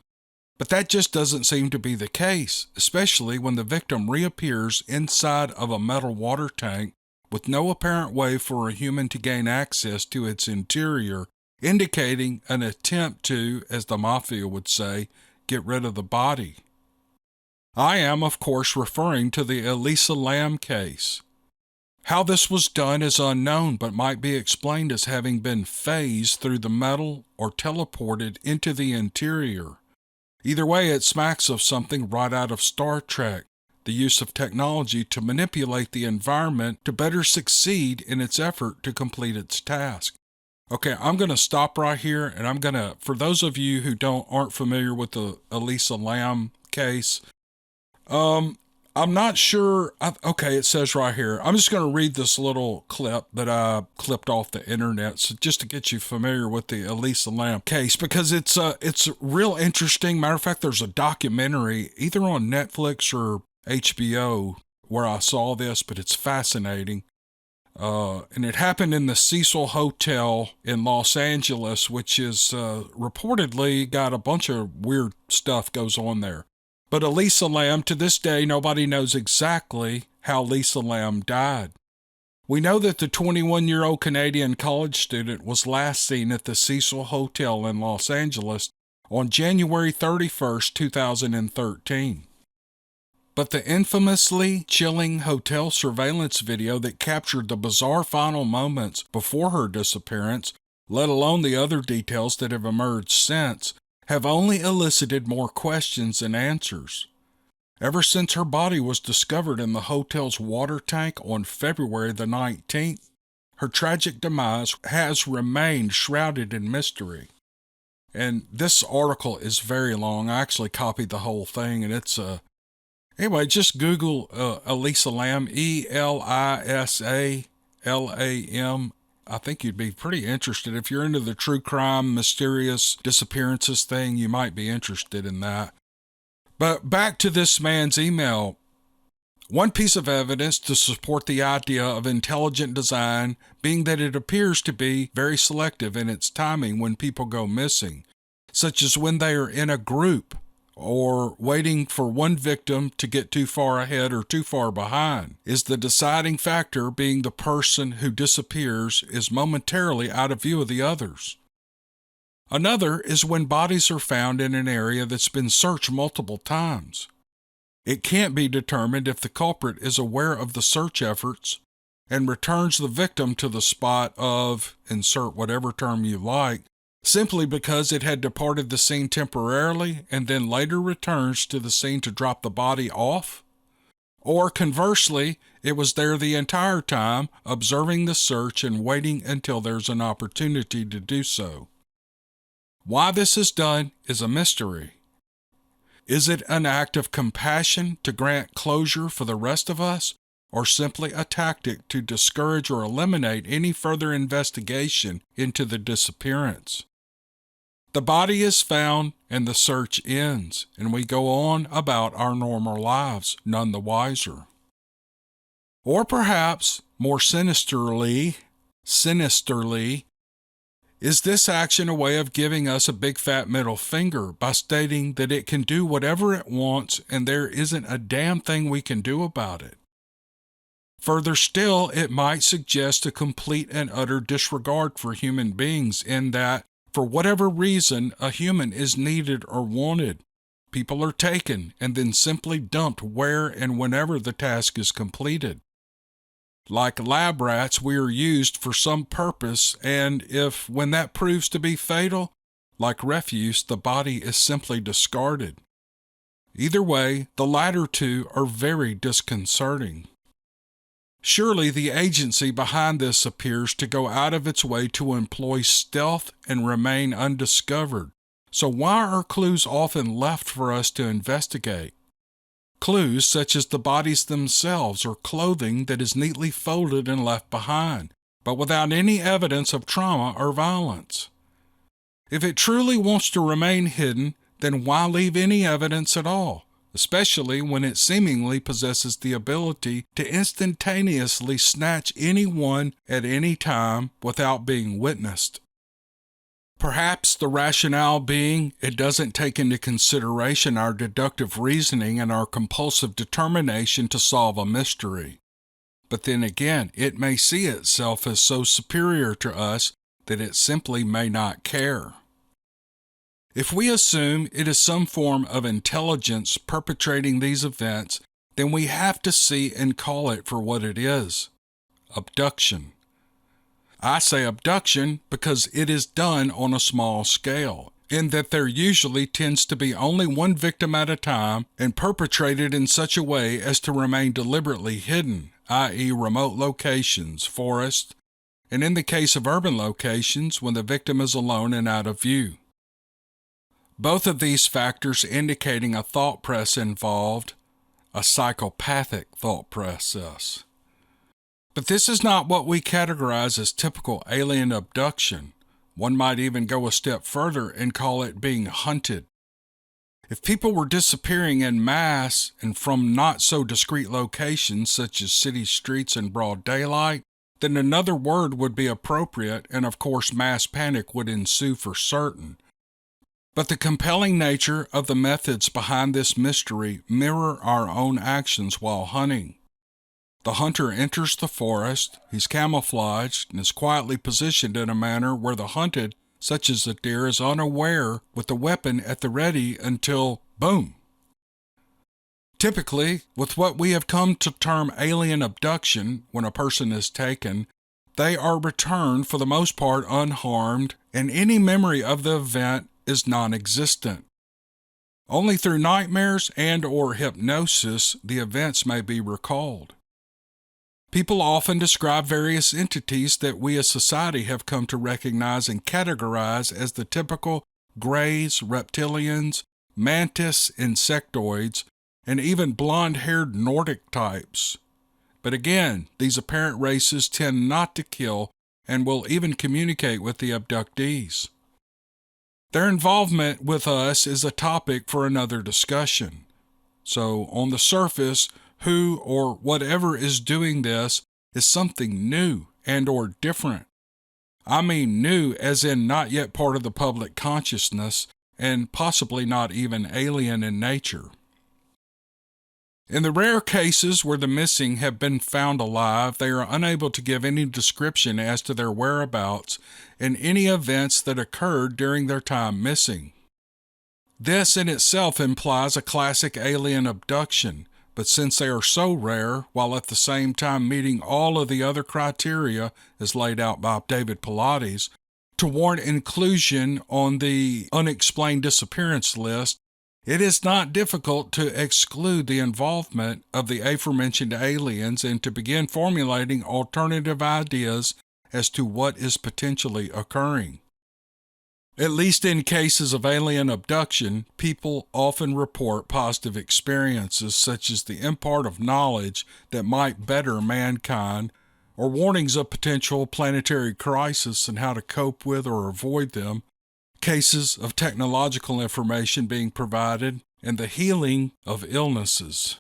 But that just doesn't seem to be the case, especially when the victim reappears inside of a metal water tank with no apparent way for a human to gain access to its interior, indicating an attempt to, as the mafia would say, get rid of the body. I am, of course, referring to the Elisa Lam case. How this was done is unknown, but might be explained as having been phased through the metal or teleported into the interior. Either way, it smacks of something right out of Star Trek, the use of technology to manipulate the environment to better succeed in its effort to complete its task. Okay, I'm going to stop right here, and I'm going to, for those of you who aren't familiar with the Elisa Lam case, I'm not sure. Okay, it says right here. I'm just going to read this little clip that I clipped off the internet, so just to get you familiar with the Elisa Lam case, because it's real interesting. Matter of fact, there's a documentary either on Netflix or HBO where I saw this, but it's fascinating. And it happened in the Cecil Hotel in Los Angeles, which is reportedly got a bunch of weird stuff goes on there. But Elisa Lam, to this day, nobody knows exactly how Lisa Lam died. We know that the 21-year-old Canadian college student was last seen at the Cecil Hotel in Los Angeles on January 31st, 2013. But the infamously chilling hotel surveillance video that captured the bizarre final moments before her disappearance, let alone the other details that have emerged since, have only elicited more questions than answers. Ever since her body was discovered in the hotel's water tank on February the 19th, her tragic demise has remained shrouded in mystery. And this article is very long. I actually copied the whole thing, and it's anyway, just Google Elisa Lam, Elisalam. I think you'd be pretty interested. If you're into the true crime, mysterious disappearances thing, you might be interested in that. But back to this man's email. One piece of evidence to support the idea of intelligent design being that it appears to be very selective in its timing when people go missing, such as when they are in a group or waiting for one victim to get too far ahead or too far behind, is the deciding factor being the person who disappears is momentarily out of view of the others. Another is when bodies are found in an area that's been searched multiple times. It can't be determined if the culprit is aware of the search efforts and returns the victim to the spot of, insert whatever term you like, simply because it had departed the scene temporarily and then later returns to the scene to drop the body off. Or conversely, it was there the entire time, observing the search and waiting until there's an opportunity to do so. Why this is done is a mystery. Is it an act of compassion to grant closure for the rest of us, or simply a tactic to discourage or eliminate any further investigation into the disappearance? The body is found and the search ends, and we go on about our normal lives, none the wiser. Or perhaps, more sinisterly, is this action a way of giving us a big fat middle finger by stating that it can do whatever it wants and there isn't a damn thing we can do about it? Further still, it might suggest a complete and utter disregard for human beings in that, for whatever reason, a human is needed or wanted. People are taken and then simply dumped where and whenever the task is completed. Like lab rats, we are used for some purpose, and if, when that proves to be fatal, like refuse, the body is simply discarded. Either way, the latter two are very disconcerting. Surely the agency behind this appears to go out of its way to employ stealth and remain undiscovered. So why are clues often left for us to investigate? Clues such as the bodies themselves or clothing that is neatly folded and left behind, but without any evidence of trauma or violence. If it truly wants to remain hidden, then why leave any evidence at all, especially when it seemingly possesses the ability to instantaneously snatch anyone at any time without being witnessed? Perhaps the rationale being it doesn't take into consideration our deductive reasoning and our compulsive determination to solve a mystery. But then again, it may see itself as so superior to us that it simply may not care. If we assume it is some form of intelligence perpetrating these events, then we have to see and call it for what it is: abduction. I say abduction because it is done on a small scale, in that there usually tends to be only one victim at a time and perpetrated in such a way as to remain deliberately hidden, i.e. remote locations, forests, and in the case of urban locations, when the victim is alone and out of view. Both of these factors indicating a thought process involved, a psychopathic thought process. But this is not what we categorize as typical alien abduction. One might even go a step further and call it being hunted. If people were disappearing en masse and from not so discreet locations such as city streets in broad daylight, then another word would be appropriate, and of course mass panic would ensue for certain. But the compelling nature of the methods behind this mystery mirror our own actions while hunting. The hunter enters the forest, he's camouflaged, and is quietly positioned in a manner where the hunted, such as the deer, is unaware with the weapon at the ready until, boom! Typically, with what we have come to term alien abduction, when a person is taken, they are returned for the most part unharmed, and any memory of the event is non-existent. Only through nightmares and/or hypnosis the events may be recalled. People often describe various entities that we as society have come to recognize and categorize as the typical greys, reptilians, mantis, insectoids, and even blonde-haired Nordic types. But again, these apparent races tend not to kill and will even communicate with the abductees. Their involvement with us is a topic for another discussion. So, on the surface, who or whatever is doing this is something new and or different. I mean new as in not yet part of the public consciousness and possibly not even alien in nature. In the rare cases where the missing have been found alive, they are unable to give any description as to their whereabouts and any events that occurred during their time missing. This in itself implies a classic alien abduction, but since they are so rare, while at the same time meeting all of the other criteria as laid out by David Pilates, to warrant inclusion on the unexplained disappearance list, it is not difficult to exclude the involvement of the aforementioned aliens and to begin formulating alternative ideas as to what is potentially occurring. At least in cases of alien abduction, people often report positive experiences such as the impart of knowledge that might better mankind, or warnings of potential planetary crisis and how to cope with or avoid them, cases of technological information being provided, and the healing of illnesses.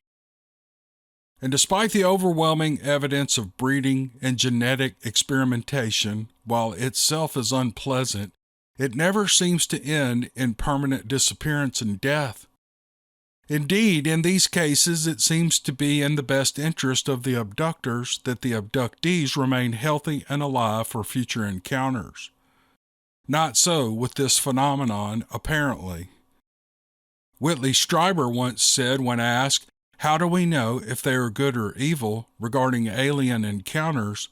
And despite the overwhelming evidence of breeding and genetic experimentation, while itself is unpleasant, it never seems to end in permanent disappearance and death. Indeed, in these cases, it seems to be in the best interest of the abductors that the abductees remain healthy and alive for future encounters. Not so with this phenomenon, apparently. Whitley Strieber once said when asked, "How do we know if they are good or evil?" regarding alien encounters,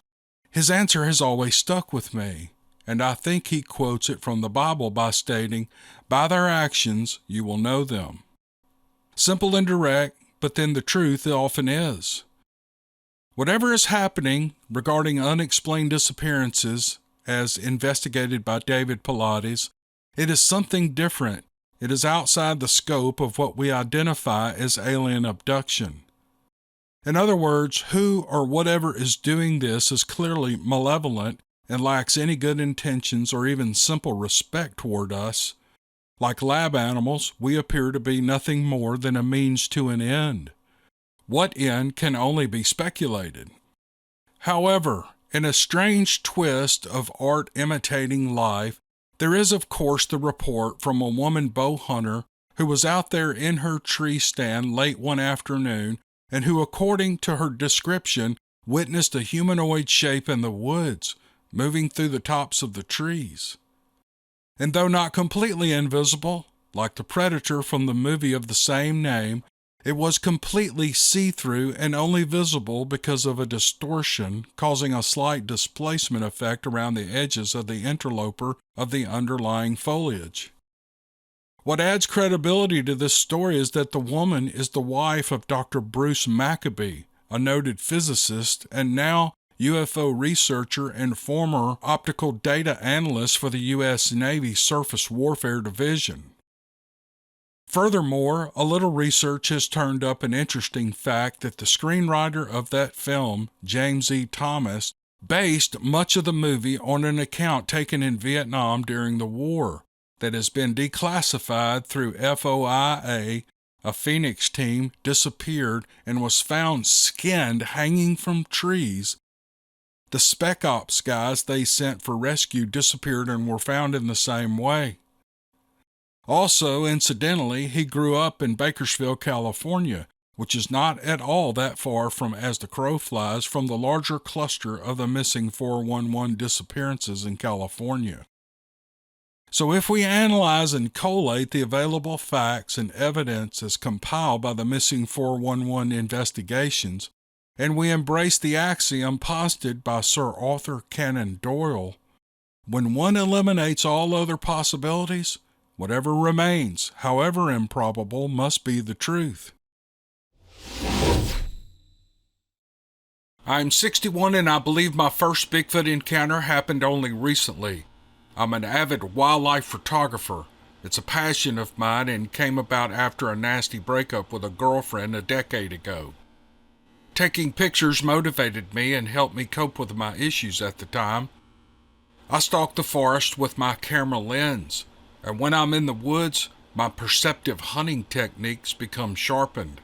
his answer has always stuck with me, and I think he quotes it from the Bible by stating, "By their actions you will know them." Simple and direct, but then the truth often is. Whatever is happening regarding unexplained disappearances, as investigated by David Pilates, it is something different. It is outside the scope of what we identify as alien abduction. In other words, who or whatever is doing this is clearly malevolent and lacks any good intentions or even simple respect toward us. Like lab animals, we appear to be nothing more than a means to an end. What end can only be speculated. However, in a strange twist of art imitating life, there is of course the report from a woman bow hunter who was out there in her tree stand late one afternoon and who, according to her description, witnessed a humanoid shape in the woods, moving through the tops of the trees. And though not completely invisible, like the predator from the movie of the same name, it was completely see-through and only visible because of a distortion causing a slight displacement effect around the edges of the interloper of the underlying foliage. What adds credibility to this story is that the woman is the wife of Dr. Bruce Maccabee, a noted physicist and now UFO researcher and former optical data analyst for the U.S. Navy Surface Warfare Division. Furthermore, a little research has turned up an interesting fact that the screenwriter of that film, James E. Thomas, based much of the movie on an account taken in Vietnam during the war that has been declassified through FOIA. A Phoenix team disappeared and was found skinned hanging from trees. The Spec Ops guys they sent for rescue disappeared and were found in the same way. Also, incidentally, he grew up in Bakersfield, California, which is not at all that far from as the crow flies from the larger cluster of the missing 411 disappearances in California. So if we analyze and collate the available facts and evidence as compiled by the missing 411 investigations, and we embrace the axiom posited by Sir Arthur Conan Doyle, when one eliminates all other possibilities, whatever remains, however improbable, must be the truth. I'm 61 and I believe my first Bigfoot encounter happened only recently. I'm an avid wildlife photographer. It's a passion of mine and came about after a nasty breakup with a girlfriend a decade ago. Taking pictures motivated me and helped me cope with my issues at the time. I stalk the forest with my camera lens, and when I'm in the woods, my perceptive hunting techniques become sharpened.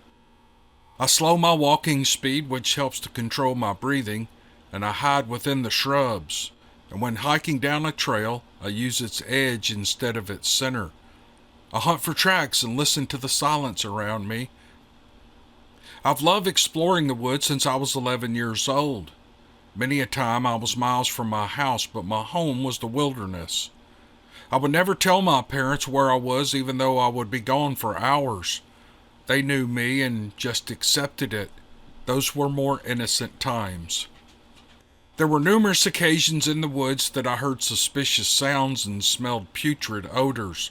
I slow my walking speed, which helps to control my breathing, and I hide within the shrubs. And when hiking down a trail, I use its edge instead of its center. I hunt for tracks and listen to the silence around me. I've loved exploring the woods since I was 11 years old. Many a time I was miles from my house, but my home was the wilderness. I would never tell my parents where I was, even though I would be gone for hours. They knew me and just accepted it. Those were more innocent times. There were numerous occasions in the woods that I heard suspicious sounds and smelled putrid odors.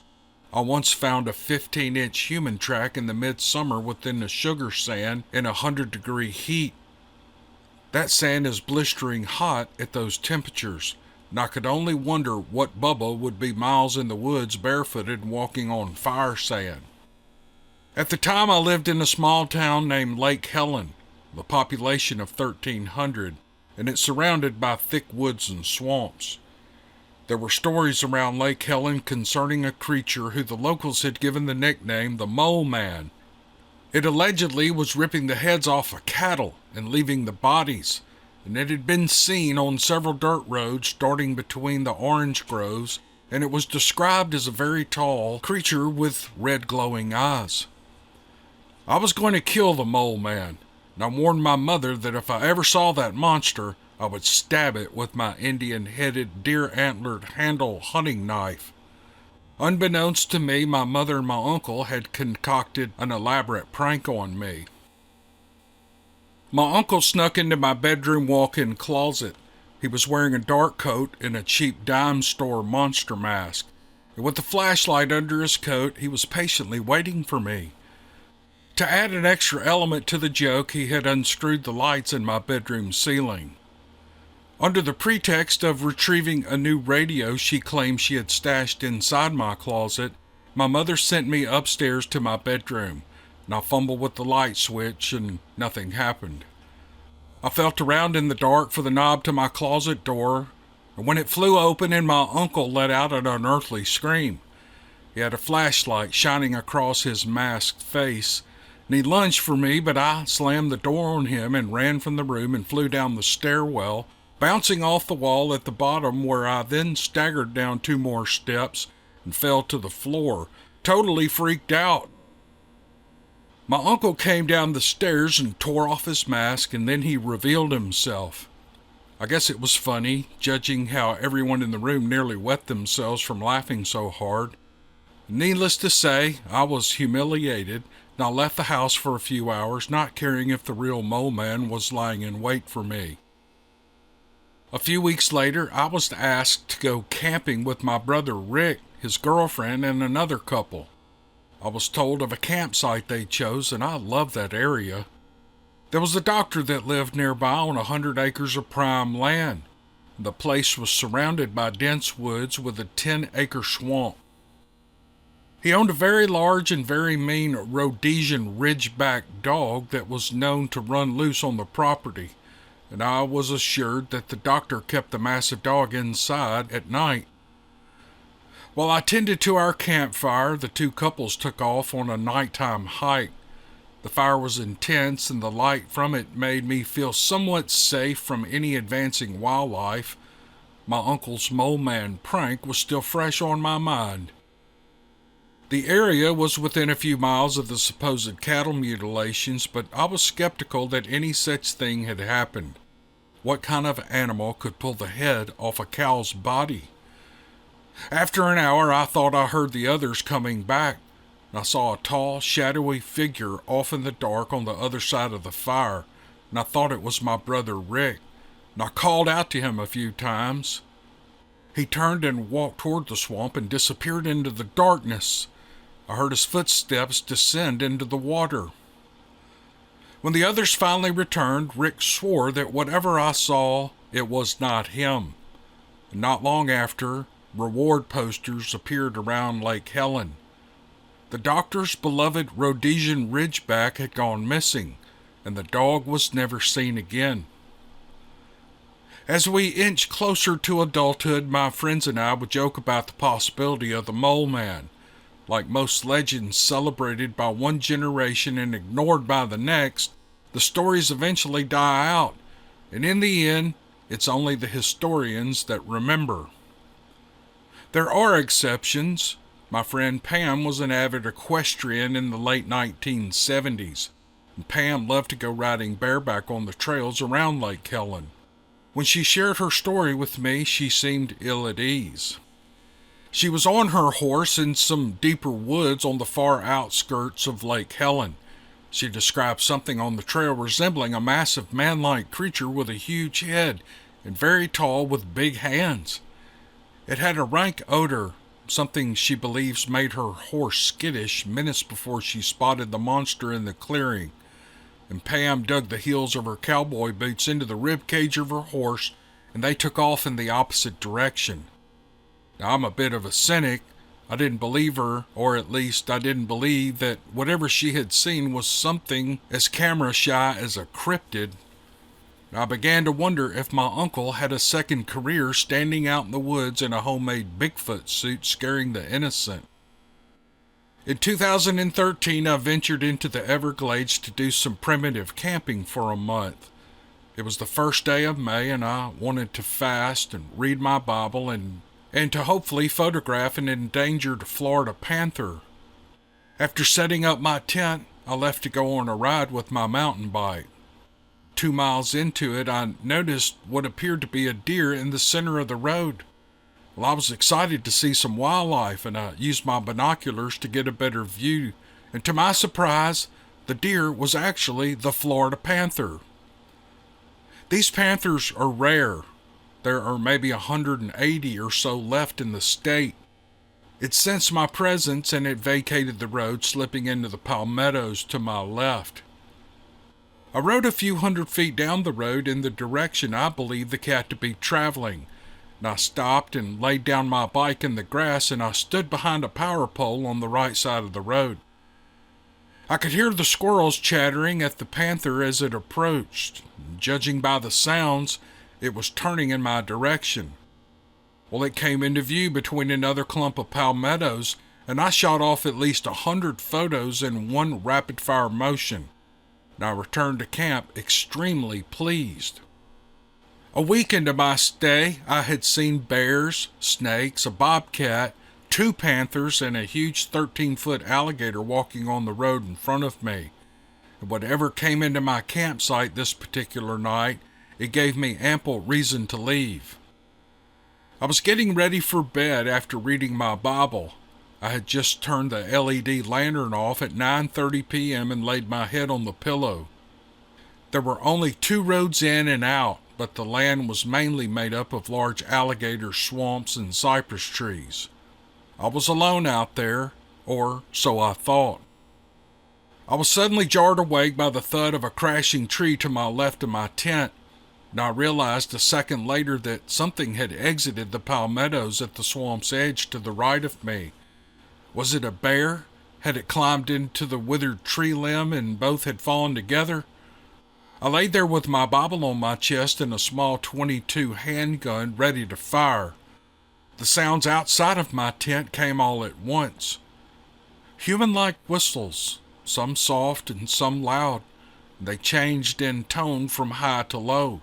I once found a 15-inch human track in the midsummer within the sugar sand in 100-degree heat. That sand is blistering hot at those temperatures, and I could only wonder what Bubba would be miles in the woods barefooted and walking on fire sand. At the time, I lived in a small town named Lake Helen, with a population of 1,300, and it's surrounded by thick woods and swamps. There were stories around Lake Helen concerning a creature who the locals had given the nickname the Mole Man. It allegedly was ripping the heads off of cattle and leaving the bodies, and it had been seen on several dirt roads starting between the orange groves, and it was described as a very tall creature with red glowing eyes. I was going to kill the Mole Man, and I warned my mother that if I ever saw that monster, I would stab it with my Indian-headed, deer-antlered handle hunting knife. Unbeknownst to me, my mother and my uncle had concocted an elaborate prank on me. My uncle snuck into my bedroom walk-in closet. He was wearing a dark coat and a cheap dime store monster mask, and with a flashlight under his coat, he was patiently waiting for me. To add an extra element to the joke, he had unscrewed the lights in my bedroom ceiling. Under the pretext of retrieving a new radio she claimed she had stashed inside my closet, my mother sent me upstairs to my bedroom, and I fumbled with the light switch and nothing happened. I felt around in the dark for the knob to my closet door, and when it flew open and my uncle let out an unearthly scream. He had a flashlight shining across his masked face, and he lunged for me, but I slammed the door on him and ran from the room and flew down the stairwell, bouncing off the wall at the bottom, where I then staggered down 2 more steps and fell to the floor, totally freaked out. My uncle came down the stairs and tore off his mask, and then he revealed himself. I guess it was funny, judging how everyone in the room nearly wet themselves from laughing so hard. Needless to say, I was humiliated, and I left the house for a few hours, not caring if the real Mole Man was lying in wait for me. A few weeks later, I was asked to go camping with my brother Rick, his girlfriend, and another couple. I was told of a campsite they chose, and I loved that area. There was a doctor that lived nearby on 100 acres of prime land. The place was surrounded by dense woods with a 10-acre swamp. He owned a very large and very mean Rhodesian Ridgeback dog that was known to run loose on the property, and I was assured that the doctor kept the massive dog inside at night. While I tended to our campfire, the 2 couples took off on a nighttime hike. The fire was intense, and the light from it made me feel somewhat safe from any advancing wildlife. My uncle's Mole Man prank was still fresh on my mind. The area was within a few miles of the supposed cattle mutilations, but I was skeptical that any such thing had happened. What kind of animal could pull the head off a cow's body? After an hour, I thought I heard the others coming back, and I saw a tall, shadowy figure off in the dark on the other side of the fire, and I thought it was my brother Rick, and I called out to him a few times. He turned and walked toward the swamp and disappeared into the darkness. I heard his footsteps descend into the water. When the others finally returned, Rick swore that whatever I saw, it was not him. And not long after, reward posters appeared around Lake Helen. The doctor's beloved Rhodesian Ridgeback had gone missing, and the dog was never seen again. As we inch closer to adulthood, my friends and I would joke about the possibility of the Mole Man. Like most legends celebrated by one generation and ignored by the next, The stories eventually die out, and in the end, it's only the historians that remember. There are exceptions. My friend Pam was an avid equestrian in the late 1970s, and Pam loved to go riding bareback on the trails around Lake Helen. When she shared her story with me, she seemed ill at ease. She was on her horse in some deeper woods on the far outskirts of Lake Helen. She described something on the trail resembling a massive man-like creature with a huge head and very tall with big hands. It had a rank odor, something she believes made her horse skittish minutes before she spotted the monster in the clearing. And Pam dug the heels of her cowboy boots into the rib cage of her horse, and they took off in the opposite direction. Now, I'm a bit of a cynic. I didn't believe her, or at least I didn't believe that whatever she had seen was something as camera shy as a cryptid. I began to wonder if my uncle had a second career standing out in the woods in a homemade Bigfoot suit scaring the innocent. In 2013, I ventured into the Everglades to do some primitive camping for a month. It was the first day of May, and I wanted to fast and read my Bible and to hopefully photograph an endangered Florida panther. After setting up my tent, I left to go on a ride with my mountain bike. 2 miles into it, I noticed what appeared to be a deer in the center of the road. Well, I was excited to see some wildlife, and I used my binoculars to get a better view, and to my surprise, the deer was actually the Florida panther. These panthers are rare. There are maybe 180 or so left in the state. It sensed my presence and it vacated the road, slipping into the palmettos to my left. I rode a few hundred feet down the road in the direction I believed the cat to be traveling, and I stopped and laid down my bike in the grass, and I stood behind a power pole on the right side of the road. I could hear the squirrels chattering at the panther as it approached. Judging by the sounds, it was turning in my direction. Well, it came into view between another clump of palmettos, and I shot off at least 100 photos in one rapid-fire motion. And I returned to camp extremely pleased. A week into my stay, I had seen bears, snakes, a bobcat, 2 panthers, and a huge 13-foot alligator walking on the road in front of me. And whatever came into my campsite this particular night, it gave me ample reason to leave. I was getting ready for bed after reading my Bible. I had just turned the LED lantern off at 9:30 p.m. and laid my head on the pillow. There were only 2 roads in and out, but the land was mainly made up of large alligator swamps and cypress trees. I was alone out there, or so I thought. I was suddenly jarred awake by the thud of a crashing tree to my left of my tent, and I realized a second later that something had exited the palmettos at the swamp's edge to the right of me. Was it a bear? Had it climbed into the withered tree limb and both had fallen together? I lay there with my Bible on my chest and a small .22 handgun ready to fire. The sounds outside of my tent came all at once. Human-like whistles, some soft and some loud. They changed in tone from high to low.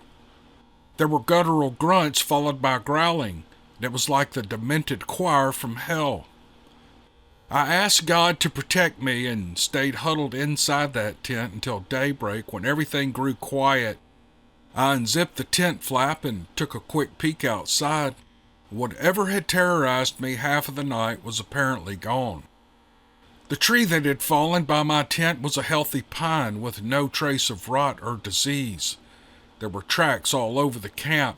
There were guttural grunts followed by growling. It was like the demented choir from hell. I asked God to protect me and stayed huddled inside that tent until daybreak, when everything grew quiet. I unzipped the tent flap and took a quick peek outside. Whatever had terrorized me half of the night was apparently gone. The tree that had fallen by my tent was a healthy pine with no trace of rot or disease. There were tracks all over the camp,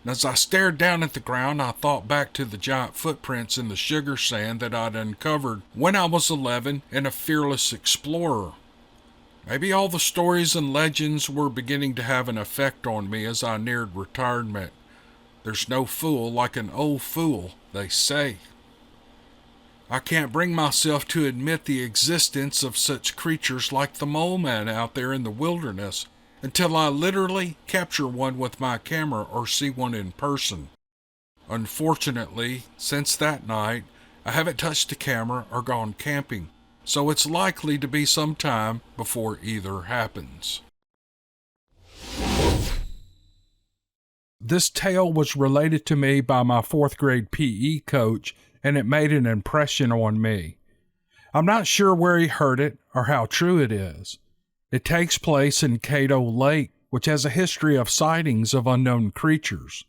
and as I stared down at the ground, I thought back to the giant footprints in the sugar sand that I'd uncovered when I was 11 and a fearless explorer. Maybe all the stories and legends were beginning to have an effect on me as I neared retirement. There's no fool like an old fool, they say. I can't bring myself to admit the existence of such creatures like the mole man out there in the wilderness until I literally capture one with my camera or see one in person. Unfortunately, since that night, I haven't touched a camera or gone camping, so it's likely to be some time before either happens. This tale was related to me by my 4th grade PE coach, and it made an impression on me. I'm not sure where he heard it or how true it is. It takes place in Cato Lake, which has a history of sightings of unknown creatures.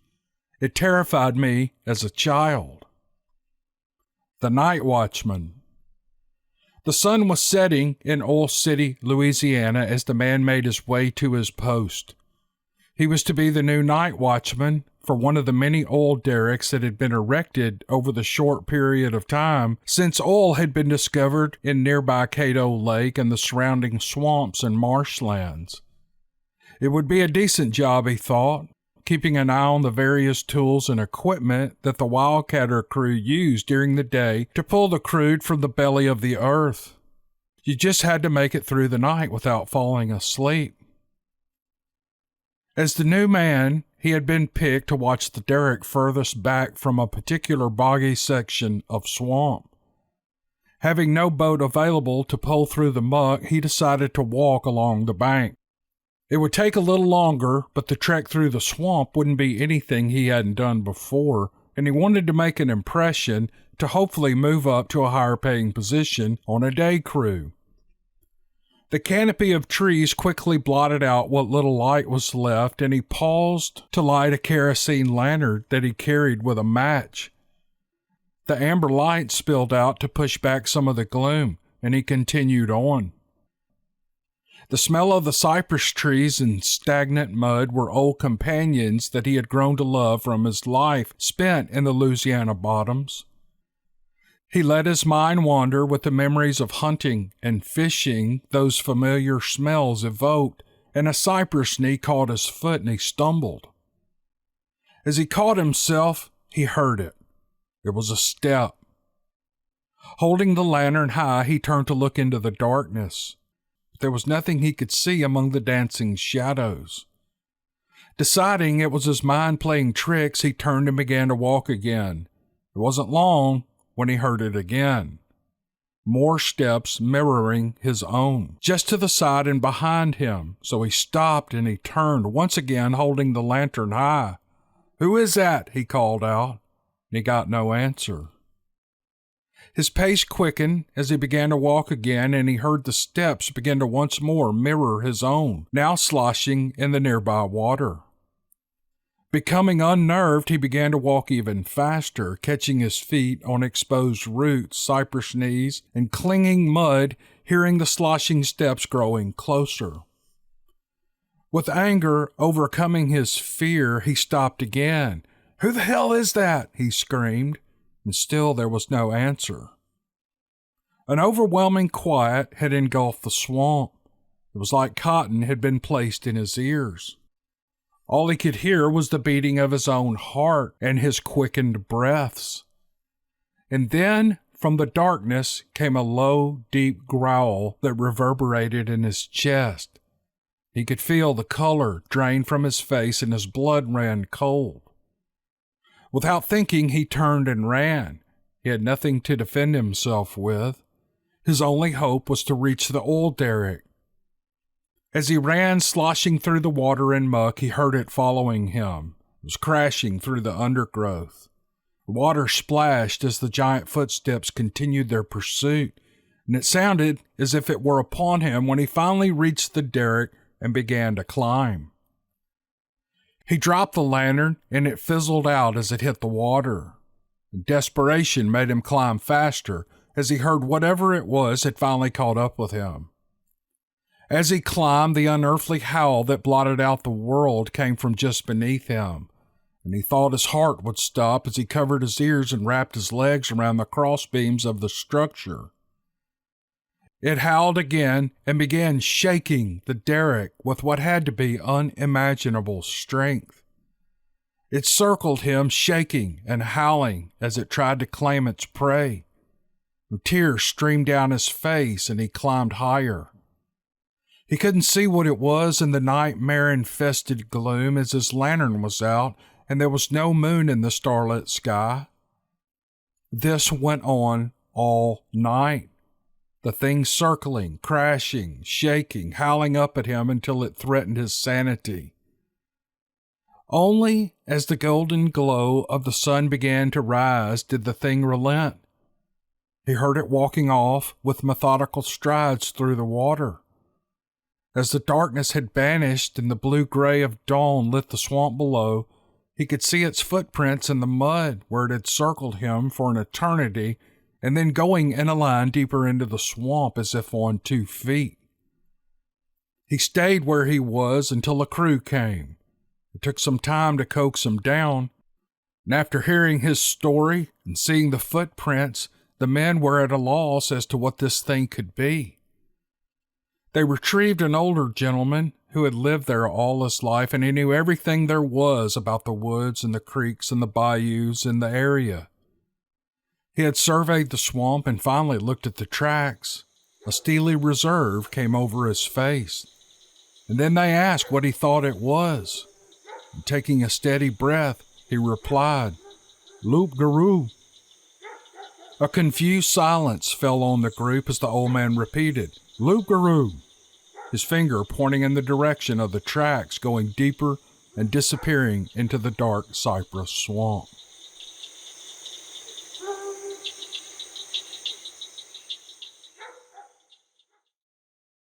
It terrified me as a child. The Night Watchman. The sun was setting in Oil City, Louisiana, as the man made his way to his post. He was to be the new night watchman for one of the many oil derricks that had been erected over the short period of time since oil had been discovered in nearby Cato Lake and the surrounding swamps and marshlands. It would be a decent job, he thought, keeping an eye on the various tools and equipment that the wildcatter crew used during the day to pull the crude from the belly of the earth. You just had to make it through the night without falling asleep. As the new man, he had been picked to watch the derrick furthest back from a particular boggy section of swamp. Having no boat available to pull through the muck, he decided to walk along the bank. It would take a little longer, but the trek through the swamp wouldn't be anything he hadn't done before, and he wanted to make an impression to hopefully move up to a higher-paying position on a day crew. The canopy of trees quickly blotted out what little light was left, and he paused to light a kerosene lantern that he carried with a match. The amber light spilled out to push back some of the gloom, and he continued on. The smell of the cypress trees and stagnant mud were old companions that he had grown to love from his life spent in the Louisiana bottoms. He let his mind wander with the memories of hunting and fishing those familiar smells evoked, and a cypress knee caught his foot and he stumbled. As he caught himself, he heard it. It was a step. Holding the lantern high, he turned to look into the darkness. But there was nothing he could see among the dancing shadows. Deciding it was his mind playing tricks, he turned and began to walk again. It wasn't long when he heard it again. More steps mirroring his own, just to the side and behind him. So he stopped and he turned, once again holding the lantern high. "Who is that?" he called out. He got no answer. His pace quickened as he began to walk again, and he heard the steps begin to once more mirror his own, now sloshing in the nearby water. Becoming unnerved, he began to walk even faster, catching his feet on exposed roots, cypress knees, and clinging mud, hearing the sloshing steps growing closer. With anger overcoming his fear, he stopped again. "Who the hell is that?" he screamed, and still there was no answer. An overwhelming quiet had engulfed the swamp. It was like cotton had been placed in his ears. All he could hear was the beating of his own heart and his quickened breaths. And then, from the darkness, came a low, deep growl that reverberated in his chest. He could feel the color drain from his face and his blood ran cold. Without thinking, he turned and ran. He had nothing to defend himself with. His only hope was to reach the oil derrick. As he ran, sloshing through the water and muck, he heard it following him. It was crashing through the undergrowth. The water splashed as the giant footsteps continued their pursuit, and it sounded as if it were upon him when he finally reached the derrick and began to climb. He dropped the lantern, and it fizzled out as it hit the water. Desperation made him climb faster as he heard whatever it was had finally caught up with him. As he climbed, the unearthly howl that blotted out the world came from just beneath him, and he thought his heart would stop as he covered his ears and wrapped his legs around the crossbeams of the structure. It howled again and began shaking the derrick with what had to be unimaginable strength. It circled him, shaking and howling as it tried to claim its prey. The tears streamed down his face and he climbed higher. He couldn't see what it was in the nightmare-infested gloom as his lantern was out and there was no moon in the starlit sky. This went on all night. The thing circling, crashing, shaking, howling up at him until it threatened his sanity. Only as the golden glow of the sun began to rise did the thing relent. He heard it walking off with methodical strides through the water. As the darkness had vanished and the blue-gray of dawn lit the swamp below, he could see its footprints in the mud where it had circled him for an eternity and then going in a line deeper into the swamp as if on 2 feet. He stayed where he was until the crew came. It took some time to coax him down, and after hearing his story and seeing the footprints, the men were at a loss as to what this thing could be. They retrieved an older gentleman who had lived there all his life, and he knew everything there was about the woods and the creeks and the bayous in the area. He had surveyed the swamp and finally looked at the tracks. A steely reserve came over his face, and then they asked what he thought it was. And taking a steady breath, he replied, "Loup-garou." A confused silence fell on the group as the old man repeated, "Loup-garou," his finger pointing in the direction of the tracks going deeper and disappearing into the dark cypress swamp.